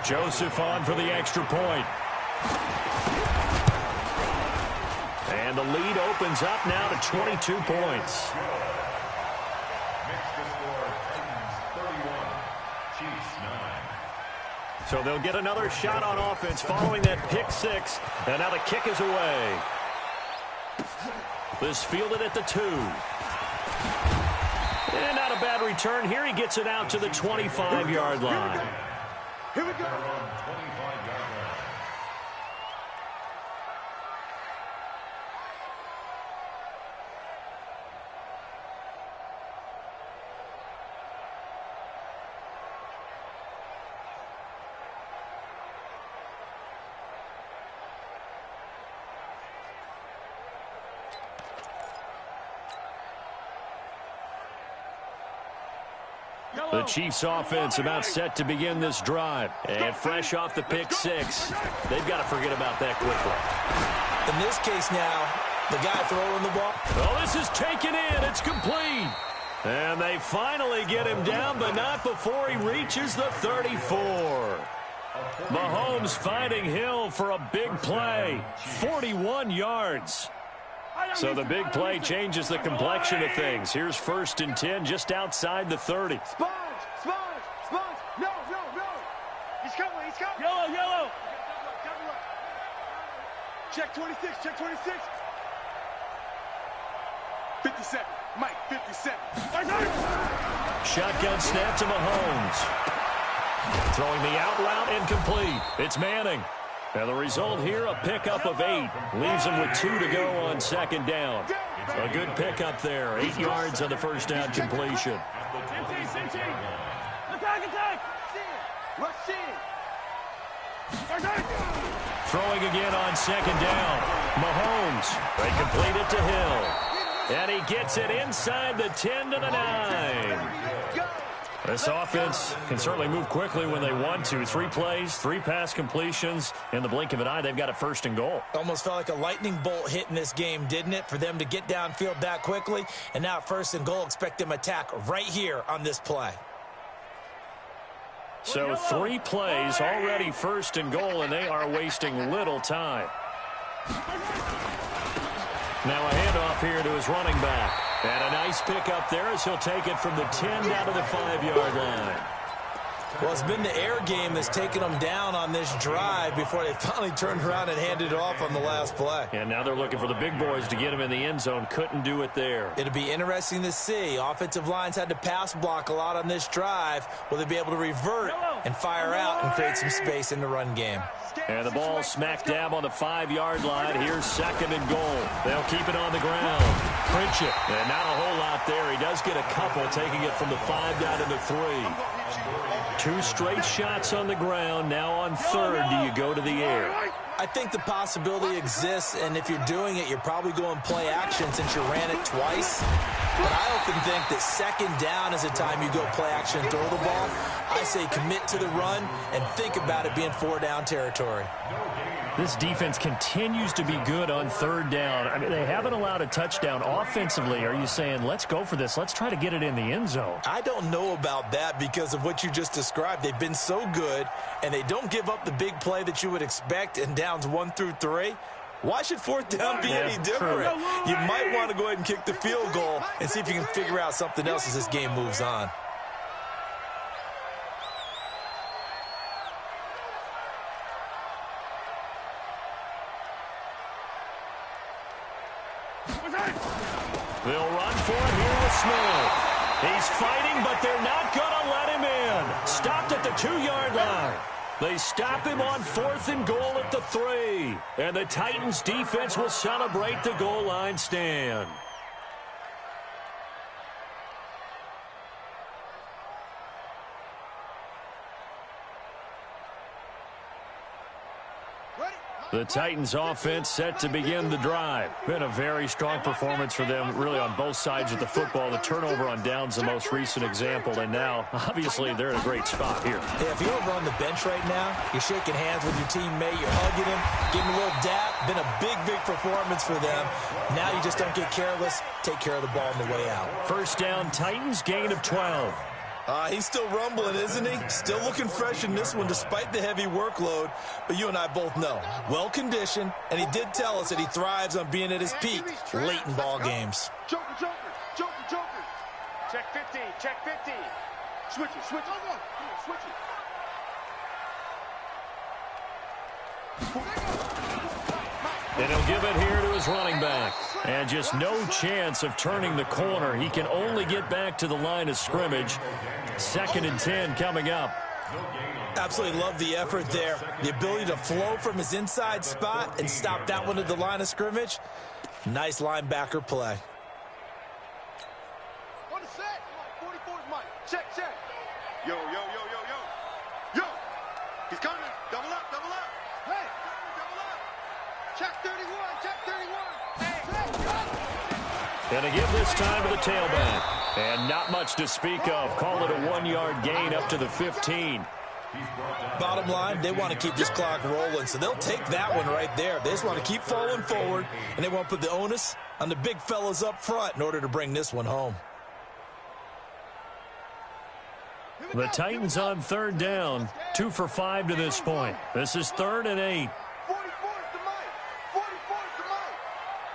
Joseph on for the extra point. And the lead opens up now to 22 points. So they'll get another shot on offense following that pick 6. And now the kick is away. This fielded at the 2. And not a bad return here. He gets it out to the 25-yard line. Here we go. The Chiefs offense about set to begin this drive. And fresh off the pick six, they've got to forget about that quickly. In this case now, the guy throwing the ball. Oh, this is taken in. It's complete. And they finally get him down, but not before he reaches the 34. Mahomes finding Hill for a big play. 41 yards. So the big play changes the complexion of things. Here's 1st and 10 just outside the 30. Sponge! No! He's coming! Yellow! Check 26. 57. Mike, 57. Shotgun snap to Mahomes. Throwing the out route incomplete. It's Manning. And the result here, a pickup of 8. Leaves him with 2 to go on 2nd down. A good pickup there. 8 yards on the first down completion. Attack! Rush in! Throwing again on 2nd down. Mahomes. They complete it to Hill. And he gets it inside the 10 to the 9. This offense can certainly move quickly when they want to. 3 plays, 3 pass completions. In the blink of an eye, they've got a 1st and goal. Almost felt like a lightning bolt hit in this game, didn't it? For them to get downfield that quickly. And now 1st and goal, expect them to attack right here on this play. So 3 plays, already 1st and goal, and they are wasting little time. Now a handoff here to his running back. And a nice pickup there as he'll take it from the 10 down to the 5-yard line. Well, it's been the air game that's taken them down on this drive before they finally turned around and handed it off on the last play. And now they're looking for the big boys to get him in the end zone. Couldn't do it there. It'll be interesting to see. Offensive lines had to pass block a lot on this drive. Will they be able to revert and fire out and create some space in the run game? And the ball smack dab on the 5-yard line. Here's 2nd and goal. They'll keep it on the ground. Pritchett. And not a whole lot there. He does get a couple, taking it from the 5 down to the 3. 2 straight shots on the ground. Now on 3rd, do you go to the air? I think the possibility exists, and if you're doing it, you're probably going play action since you ran it twice. But I often think that 2nd down is the time you go play action and throw the ball. I say commit to the run and think about it being 4-down territory. This defense continues to be good on 3rd down. I mean, they haven't allowed a touchdown offensively. Are you saying, let's go for this? Let's try to get it in the end zone. I don't know about that because of what you just described. They've been so good, and they don't give up the big play that you would expect in downs 1 through 3. Why should 4th down be any different? You might want to go ahead and kick the field goal and see if you can figure out something else as this game moves on. They'll run for it here with Smith. He's fighting, but they're not going to let him in. Stopped at the 2-yard line. They stop him on 4th and goal at the 3. And the Titans defense will celebrate the goal line stand. The Titans offense set to begin the drive. Been a very strong performance for them, really on both sides of the football. The turnover on downs, the most recent example, and now, obviously, they're in a great spot here. Yeah, if you're over on the bench right now, you're shaking hands with your teammate, you're hugging him, giving a little dap. Been a big, big performance for them. Now you just don't get careless. Take care of the ball on the way out. 1st down, Titans, gain of 12. He's still rumbling, isn't he? Still looking fresh in this one despite the heavy workload. But you and I both know, well-conditioned, and he did tell us that he thrives on being at his peak late in ball games. Joker. Check 15. Switch it. Switch it. And he'll give it here to his running back. And just no chance of turning the corner. He can only get back to the line of scrimmage. 2nd and 10 coming up. Absolutely love the effort there. The ability to flow from his inside spot and stop that one at the line of scrimmage. Nice linebacker play. On the set. 44's Mike. Check. Yo. He's coming. Double up. Hey. Double up. Check 31. And to give this time to the tailback. And not much to speak of. Call it a 1-yard gain up to the 15. Bottom line, they want to keep this clock rolling, so they'll take that one right there. They just want to keep falling forward, and they want to put the onus on the big fellas up front in order to bring this one home. The Titans on 3rd down. 2 for 5 to this point. This is 3rd and 8. 44's to Mike. 44's to Mike.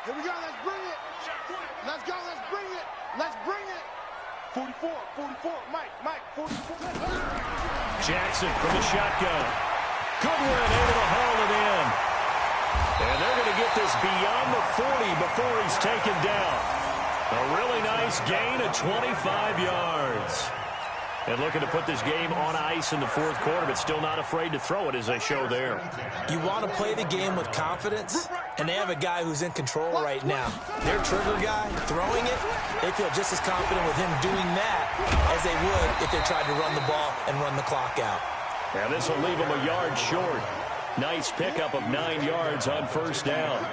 Here we go. Let's bring it. Let's go. Let's bring it. 44. Mike. 44. Jackson from the shotgun. Goodwin able to haul it in. And they're going to get this beyond the 40 before he's taken down. A really nice gain of 25 yards. And looking to put this game on ice in the 4th quarter, but still not afraid to throw it as they show there. You want to play the game with confidence, and they have a guy who's in control right now. Their trigger guy, throwing it, they feel just as confident with him doing that as they would if they tried to run the ball and run the clock out. Now this will leave them a yard short. Nice pickup of 9 yards on 1st down.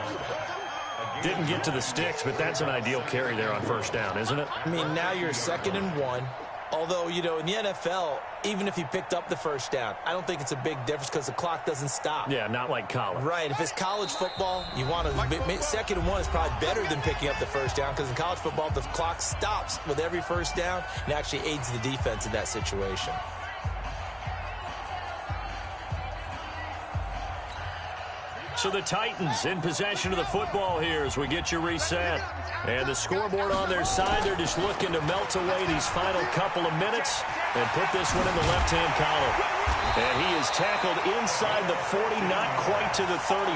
Didn't get to the sticks, but that's an ideal carry there on 1st down, isn't it? I mean, now you're 2nd and 1. Although, you know, in the NFL, even if he picked up the 1st down, I don't think it's a big difference because the clock doesn't stop. Yeah, not like college. Right. If it's college football, you want to 2nd and 1 is probably better than picking up the 1st down because in college football, the clock stops with every 1st down and actually aids the defense in that situation. So the Titans in possession of the football here as we get you reset. And the scoreboard on their side, they're just looking to melt away these final couple of minutes and put this one in the left-hand column. And he is tackled inside the 40, not quite to the 35.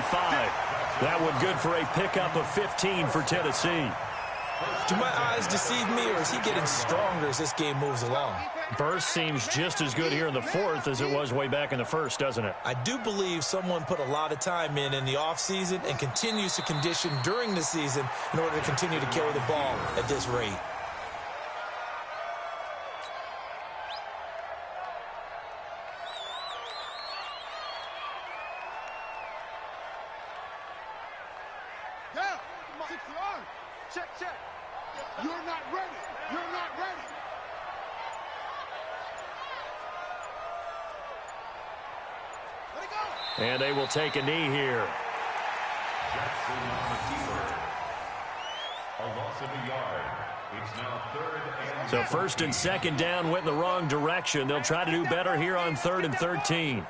That one good for a pickup of 15 for Tennessee. Do my eyes deceive me, or is he getting stronger as this game moves along? Burst seems just as good here in the 4th as it was way back in the 1st, doesn't it? I do believe someone put a lot of time in the offseason and continues to condition during the season in order to continue to carry the ball at this rate. Check. You're not ready. Let it go. And they will take a knee here. Jackson on the keeper. A loss of a yard. It's now 3rd and... So 1st and 2nd down went in the wrong direction. They'll try to do better here on 3rd and 13.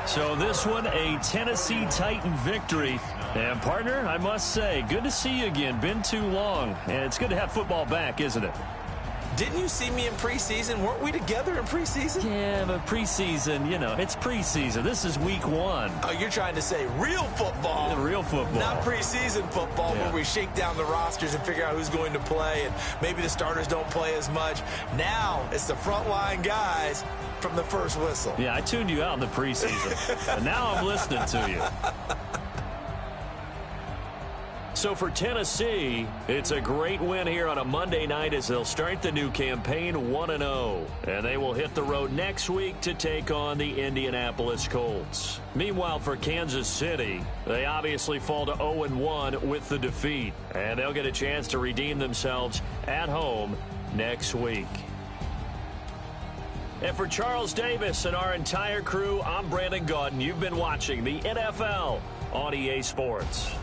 So this one, a Tennessee Titan victory. And, partner, I must say, good to see you again. Been too long. And it's good to have football back, isn't it? Didn't you see me in preseason? Weren't we together in preseason? Yeah, but preseason, you know, it's preseason. This is week 1. Oh, you're trying to say real football. Real football. Not preseason football where we shake down the rosters and figure out who's going to play, and maybe the starters don't play as much. Now it's the frontline guys from the first whistle. Yeah, I tuned you out in the preseason. And now I'm listening to you. So for Tennessee, it's a great win here on a Monday night as they'll start the new campaign 1-0. And they will hit the road next week to take on the Indianapolis Colts. Meanwhile, for Kansas City, they obviously fall to 0-1 with the defeat. And they'll get a chance to redeem themselves at home next week. And for Charles Davis and our entire crew, I'm Brandon Gaudin. You've been watching the NFL on EA Sports.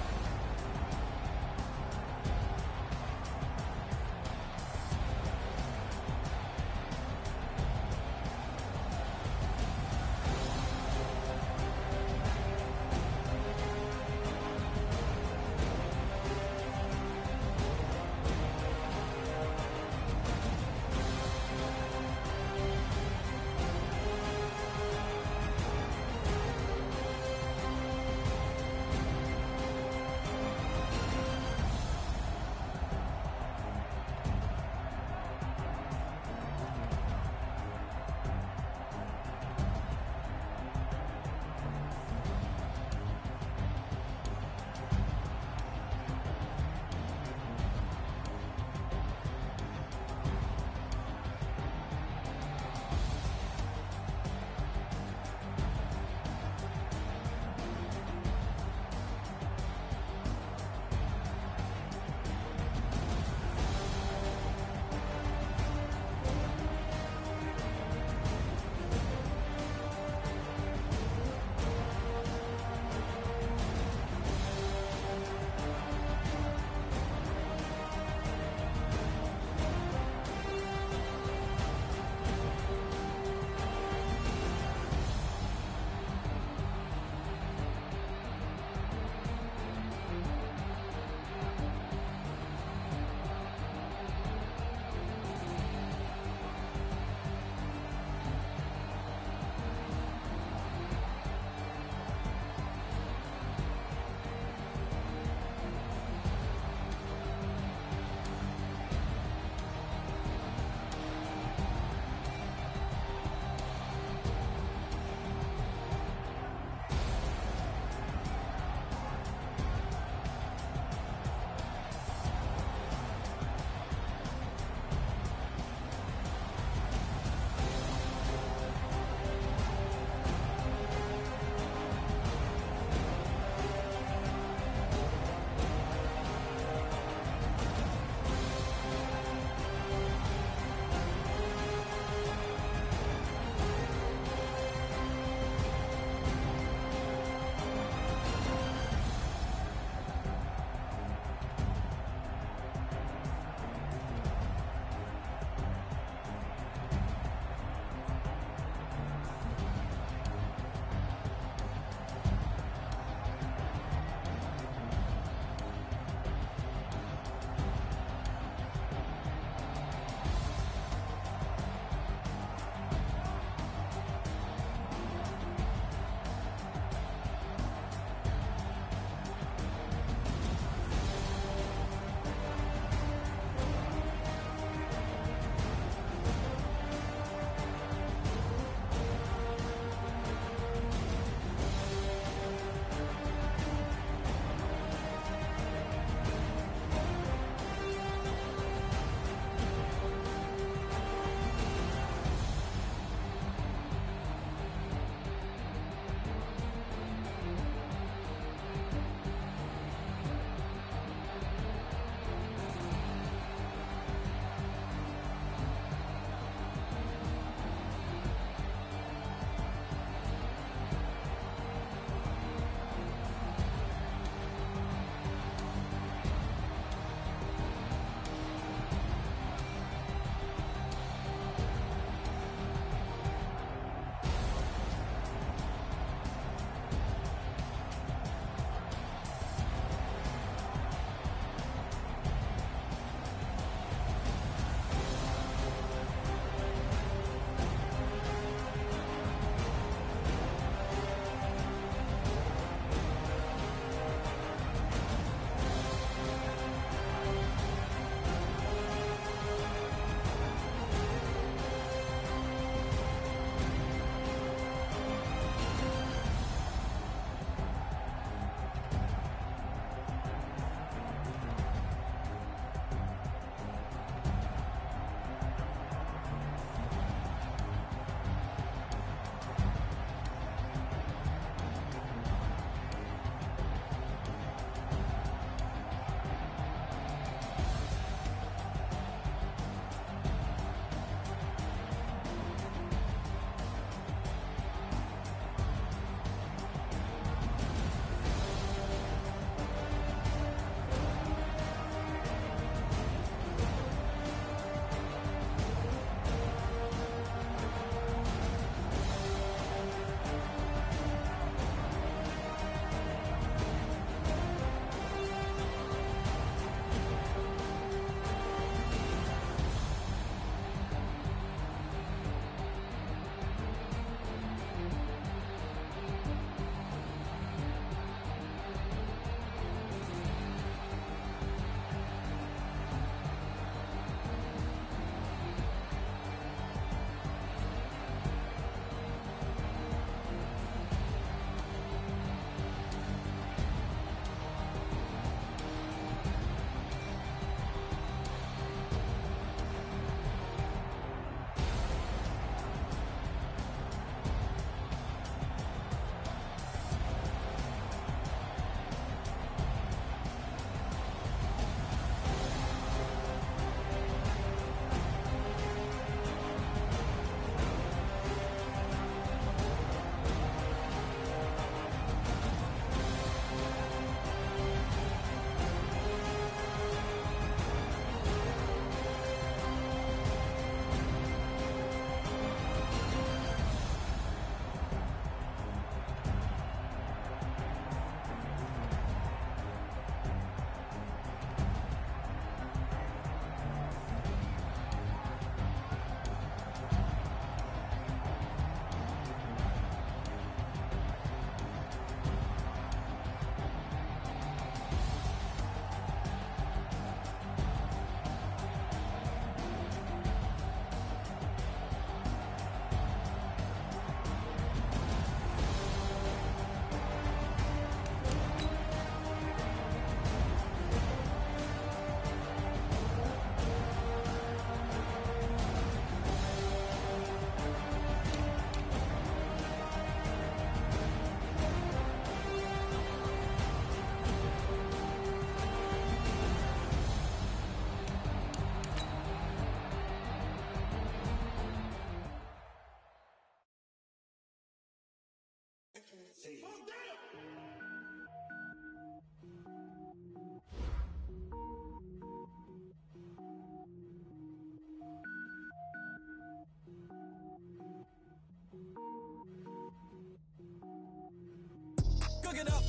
Cook it up,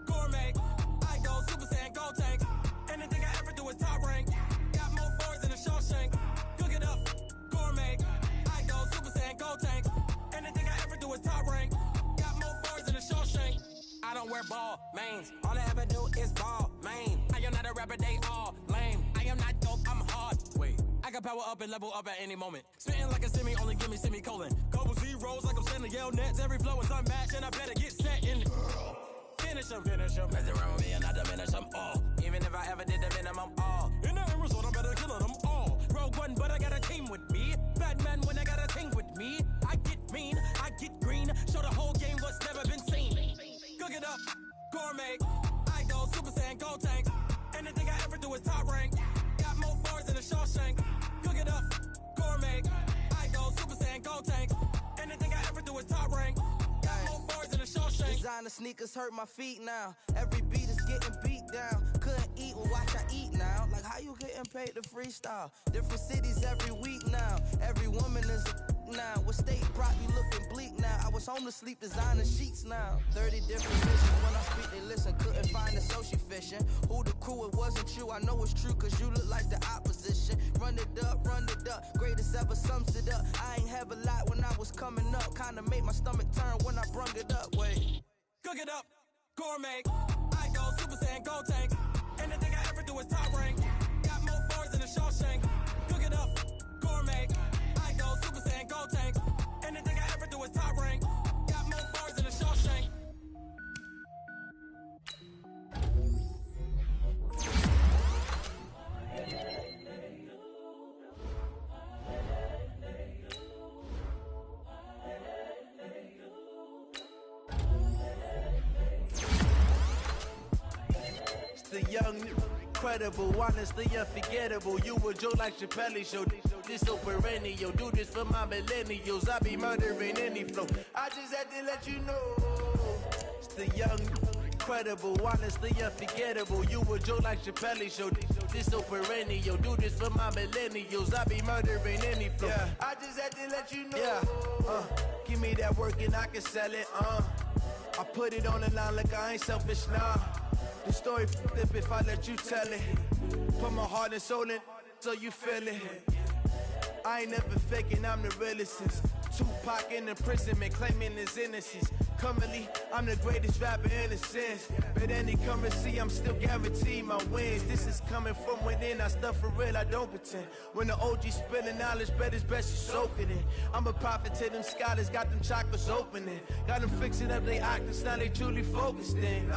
gourmet. I go Super Saiyan, gold tank. Anything I ever do is top rank. Got more boys than a Shawshank. Cook it up, gourmet. I go Super Saiyan, gold tank. Anything I ever do is top rank. Got more boys than a Shawshank. I don't wear ball mains. All I ever do is ball main. I am not a rapper, they all lame. I am not dope, I'm hard. Wait, I can power up and level up at any moment. Spitting like a semi, only give me semicolon. Couple zeros like I'm sending yell nets. Every flow is unmatched and I better get set in. Finish them. Mess around with me and I diminish them all. Even if I ever did the minimum, all. In the end result, I better kill them all. Rogue One, but I got a team with me. Batman when I got a team with me. I get mean, I get green. Show the whole game what's never been seen. Cook it up, gourmet. I go Super Saiyan, gold tank. Anything I ever do is top rank. Got more bars than a Shawshank. Cook it up, gourmet. I go Super Saiyan, gold tank. Anything I ever do is top rank. Got more bars than a Shawshank. Designer sneakers hurt my feet now. Every beat is getting beat down. Couldn't eat, well watch I eat now. Like how you getting paid to freestyle? Different cities every week now. Every woman is a now. What state probably looking bleak now? I was home to sleep, designer sheets now. 30 different visions. When I speak, they listen. Couldn't find the social fishing. Who the crew, it wasn't you. I know it's true, cause you look like the opposition. Run it up. Greatest ever sums it up. I ain't have a lot when I was coming up. Kinda made my stomach turn when I brung it up. Wait. Cook it up, gourmet. I go Super Saiyan, gold tank. Anything I ever do is top rank. Got more bars than a Shawshank. Cook it up, gourmet. I go Super Saiyan, gold tank. Anything I ever do is top rank. Got more bars than a Shawshank. The young, incredible, honestly unforgettable. You a Joe like Chappelle show. This so perennial. Do this for my millennials. I be murdering any flow. I just had to let you know. It's the young, incredible, honestly unforgettable. You a Joe like Chappelle show. This so perennial. Do this for my millennials. I be murdering any flow. Yeah. I just had to let you know. Yeah. Give me that work and I can sell it. I put it on the line like I ain't selfish, nah. The story flip if I let you tell it. Put my heart and soul in so you feel it. I ain't never faking, I'm the realest since Tupac in imprisonment, claiming his innocence. Currently, I'm the greatest rapper in a sense. But any currency, I'm still guaranteed my wins. This is coming from within, I stuff for real, I don't pretend. When the OG spilling knowledge, bet it's best you soak it in. I'm a prophet to them scholars, got them chakras opening. Got them fixing up they octaves, now they truly focused in.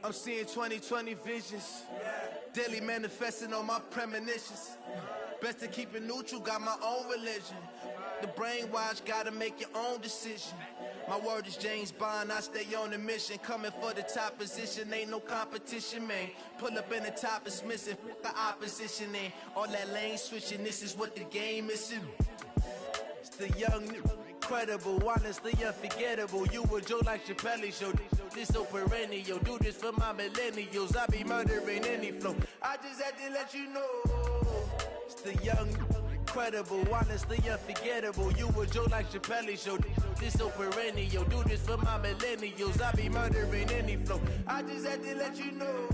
I'm seeing 2020 visions. Daily manifesting on my premonitions. Best to keep it neutral, got my own religion. The brainwash, gotta make your own decision. My word is James Bond, I stay on a mission. Coming for the top position, ain't no competition, man. Pull up in the top, it's missing, the opposition in. All that lane switching, this is what the game is. It's the young, incredible, honestly unforgettable. You a Joe like Chappelle show. This so perennial. Do this for my millennials. I be murdering any flow. I just had to let you know. It's the young, incredible, honestly unforgettable. You a Joe like Chappelle show. This so perennial. Do this for my millennials. I be murdering any flow. I just had to let you know.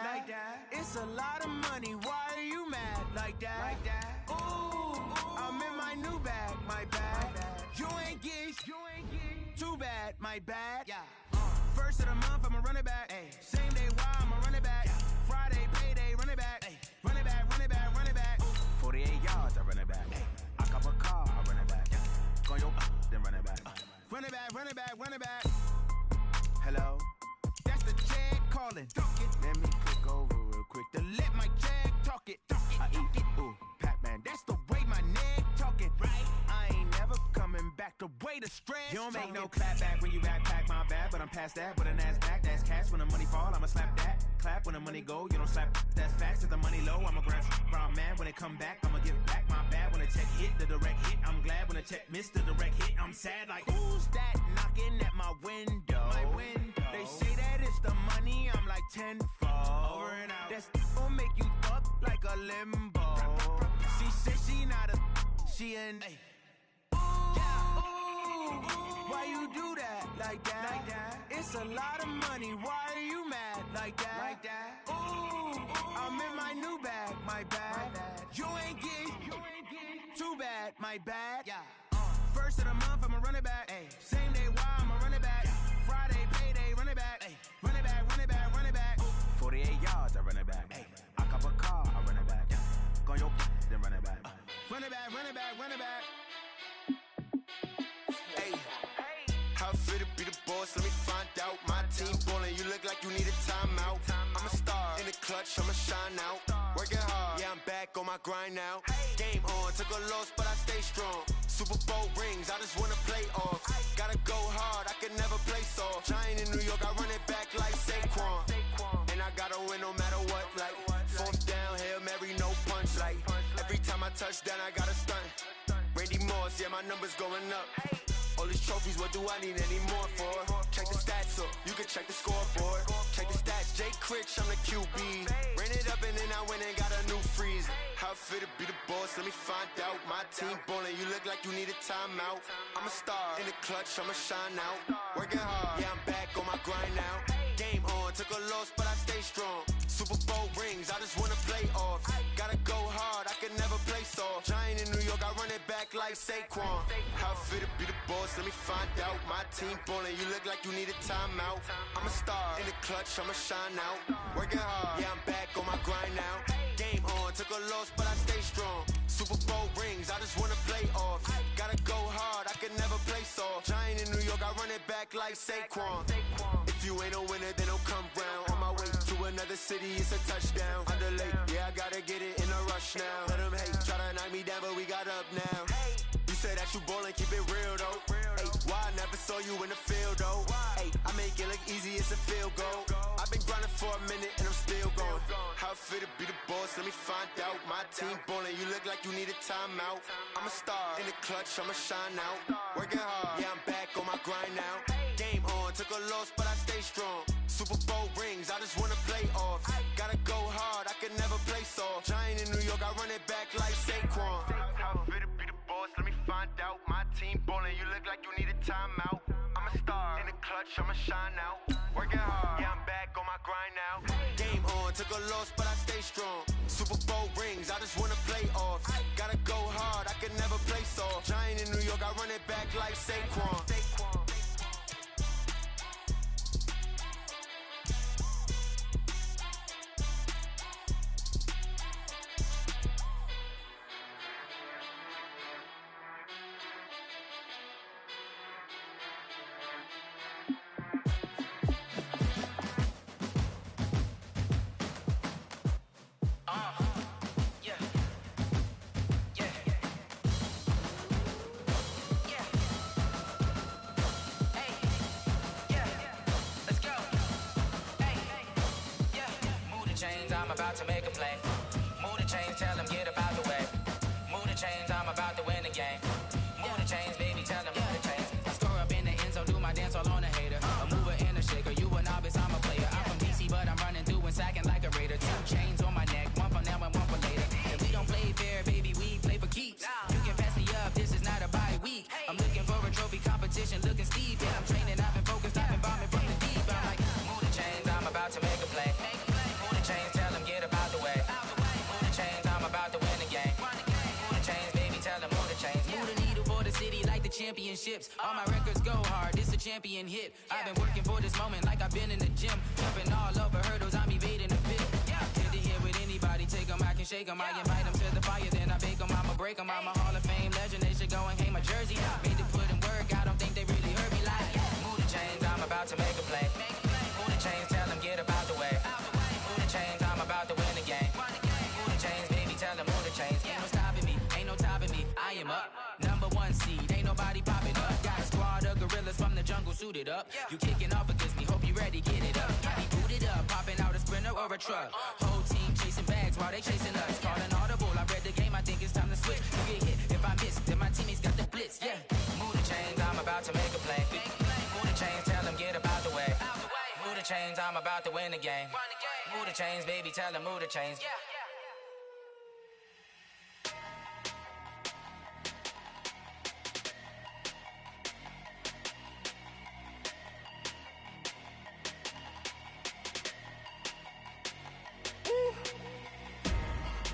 Like that. It's a lot of money. Why are you mad like that? Ooh, I'm in my new bag, my bad. You ain't geek, too bad, my bad. Yeah. First First of the month, I'ma run it back. Ay. Same day, why I'ma run it back. Friday, payday, run it back. Ay. Run it back, run it back, run it back. 48 yards, I run it back. Ay. I cop a car, I run it back. Go yo, then run it back. Run it back, run it back, run it back. Hello? That's the jag calling. Let me click over real quick to let my jag talk it. I eat it, ooh, Pac-Man. That's the way my neck talking. Right? I ain't never coming back the way the stress. You don't make no clap back when you backpack, my bad. But I'm past that with an ass back. That's cash when the money fall. I'ma slap that. Clap when the money go. You don't slap. That's facts. If the money low, I'ma grab brown man. When it come back, I'ma give back my bad. When the check hit, the direct hit. I'm glad when the check missed the direct hit. I'm sad like, who's that knocking at my window? My window. They say that it's the money. I'm like tenfold. Over and out. That's gon' make you up like a limbo. She said she not a, she an. Why you do that like that? Like that? It's a lot of money. Why are you mad like that? Like that? Ooh, I'm in my new bag. My bad. You ain't getting too bad. My bad. Yeah. First of the month, I'ma run it back. Ay. Same day, why I'ma run it back. Friday, payday, run it back. Ay. Run it back, run it back, run it back. 48 yards, I run it back. Ay. I cop a car, I run it back. Go yo, then run it back. Run it back, run it back, run it back. Hey, how fit to be the boss? Let me find out. My team ballin', you look like you need a timeout. I'm a star in the clutch, I'ma shine out. Working hard, yeah, I'm back on my grind now. Game on, took a loss, but I stay strong. Super Bowl rings, I just wanna play off. Gotta go hard, I can never play soft. Giant in New York, I run it back like Saquon. And I gotta win no matter what, like fourth down, Hail Mary, no punch. Like every time I touch down, I gotta stunt. Randy Moss, yeah, my numbers going up. All these trophies, what do I need any more for? Check the stats up, you can check the scoreboard. Check the stats, Jake Critch, I'm the QB. Ran it up and then I went and got a new freeze. How fit to be the boss, let me find out. My team ballin', you look like you need a timeout. I'm a star in the clutch, I'ma shine out. Working hard, yeah, I'm back on my grind now. Game on, took a loss, but I stay strong. Super Bowl rings, I just wanna play off. Gotta go hard, I can never play soft. Giant in New York, I run it back like Saquon. How fit to be the boss, let me find out. My team ballin', you look like you need a timeout. I'm a star in the clutch, I'ma shine out. Working hard, yeah, I'm back on my grind now. Game on, took a loss, but I stay strong. Super Bowl rings, I just wanna play off. Gotta go hard, I can never play soft. Giant in New York, I run it back like Saquon. If you ain't a winner, then don't come round. On my way to another city, it's a touchdown. Underlay, yeah, I gotta get it in a rush now. Let them hate, try to knock me down, but we got up now. You say that you ballin', keep it real though. Hey, why I never saw you in the field though? Hey, I make it look easy, it's a field goal. I've been grinding for a minute and I'm still going. How fit to be the boss, let me find out. My team ballin', you look like you need a timeout. I'm a star in the clutch, I'ma shine out. Working hard, yeah, I'm back on my grind now. Game on, took a loss, but I stay strong. Super Bowl rings, I just wanna play off. Gotta go hard, I can never play soft. Giant in New York, I run it back like Saquon. How fit to be the boss, let me find out. My team ballin', you look like you need a timeout. I'm a star in the clutch, I'ma shine out. Working hard, yeah, I'm back on my grind now. Game on, took a loss, but I stay strong. Super Bowl rings, I just wanna play off. Gotta go hard, I can never play soft. Giant in New York, I run it back like Saquon. I'm about to make a play. Move the chains, tell them get up out the way. Move the chains, I'm about to win the game. Move the chains, baby, tell them move the chains. I score up in the end zone, do my dance all on a hater. A mover and a shaker, you a novice, I'm a player. I'm from DC, but I'm running through and sacking like a raider. 2 chains on my neck, one for now and one for later. And we don't play fair, baby, we play for keeps. You can pass me up, this is not a bye week. I'm looking for a trophy competition, looking steep. Yeah, I'm training, I've been focused, I've been bombing from the deep. I'm like, move the chains, I'm about to make a play. Move the chains, tell them get up out the way. championships. All my records go hard, this a champion hit. I've been working for this moment like I've been in the gym. Jumping all over hurdles, I'm evading the pit. Hit the hit with anybody, take them, I can shake them. I invite them to the fire, then I bake them, I'ma break them. I'm a Hall of Fame legend, they should go and hang my jersey. Made to put in work, I don't think they really heard me like. Move the chains, I'm about to make a play. Move the chains, tell them get about the way. Move the chains, I'm about to win the game. Move the chains, baby, tell them move the chains. Ain't no stopping me, ain't no topping me. I am up, #1 seed, ain't nobody popping up. Got a squad of gorillas from the jungle suited up. You kicking off against me, hope you ready, get it up. I be booted up, popping out a Sprinter or a truck. Whole team chasing bags while they chasing us. Calling audible, I read the game, I think it's time to switch. You get hit if I miss, then my teammates got the blitz, yeah. Move the chains, I'm about to make a play. Move the chains, tell them get about the way. Move the chains, I'm about to win the game. Move the chains, baby, tell them move the chains.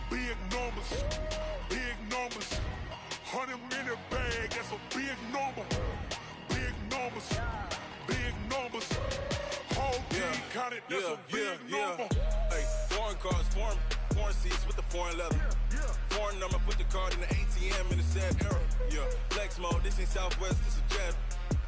Big numbers, big numbers. 100-minute bag, that's a big number. Big numbers, big numbers. Whole team counted, that's a big number. Hey, foreign cars, foreign seats with the foreign leather. Foreign number, put the card in the ATM in the sad era. Yeah, flex mode, this ain't Southwest, this is jet.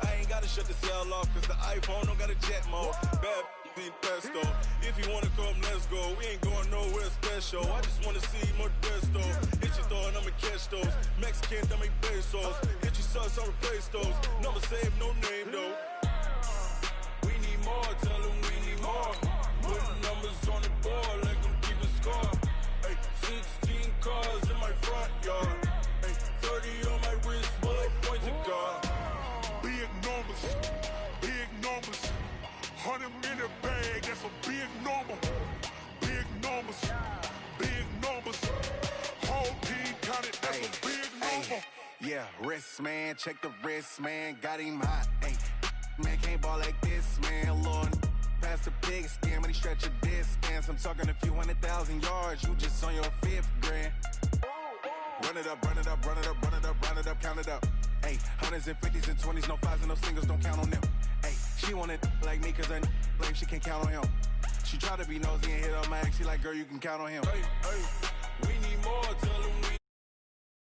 I ain't gotta shut the cell off, cause the iPhone don't got a jet mode. Bad be pesto. If you wanna come, let's go. We ain't going nowhere special. I just wanna see more desto. Hit your throw and I'ma catch those. Mexican, that make pesos. Hit your sus, I'll replace those. Number save, no name though. We need more, tell them we need more. Put numbers on the board, let them keep a score. Hey, 16 cars in my front yard. Hey, 30 on my wrist, bullet point to God. Big numbers, big numbers. 100-minute bag, that's a big number. Big numbers, big numbers. Whole team counted, that's a big number. Yeah, wrist man, check the wrist man, got him hot. Hey, man can't ball like this, man. Lord, past the big scam, when he stretch a distance. I'm talking a few 100,000 yards, you just on your 5th grand. Run it up, run it up, run it up, run it up, run it up, count it up. Hey, 100s and 50s and 20s, no 5s and no singles, don't count on them. Hey, she want it like me, cause her blame she can't count on him. She try to be nosy and hit her max, she like, girl, you can count on him. Hey, we need more, tell them we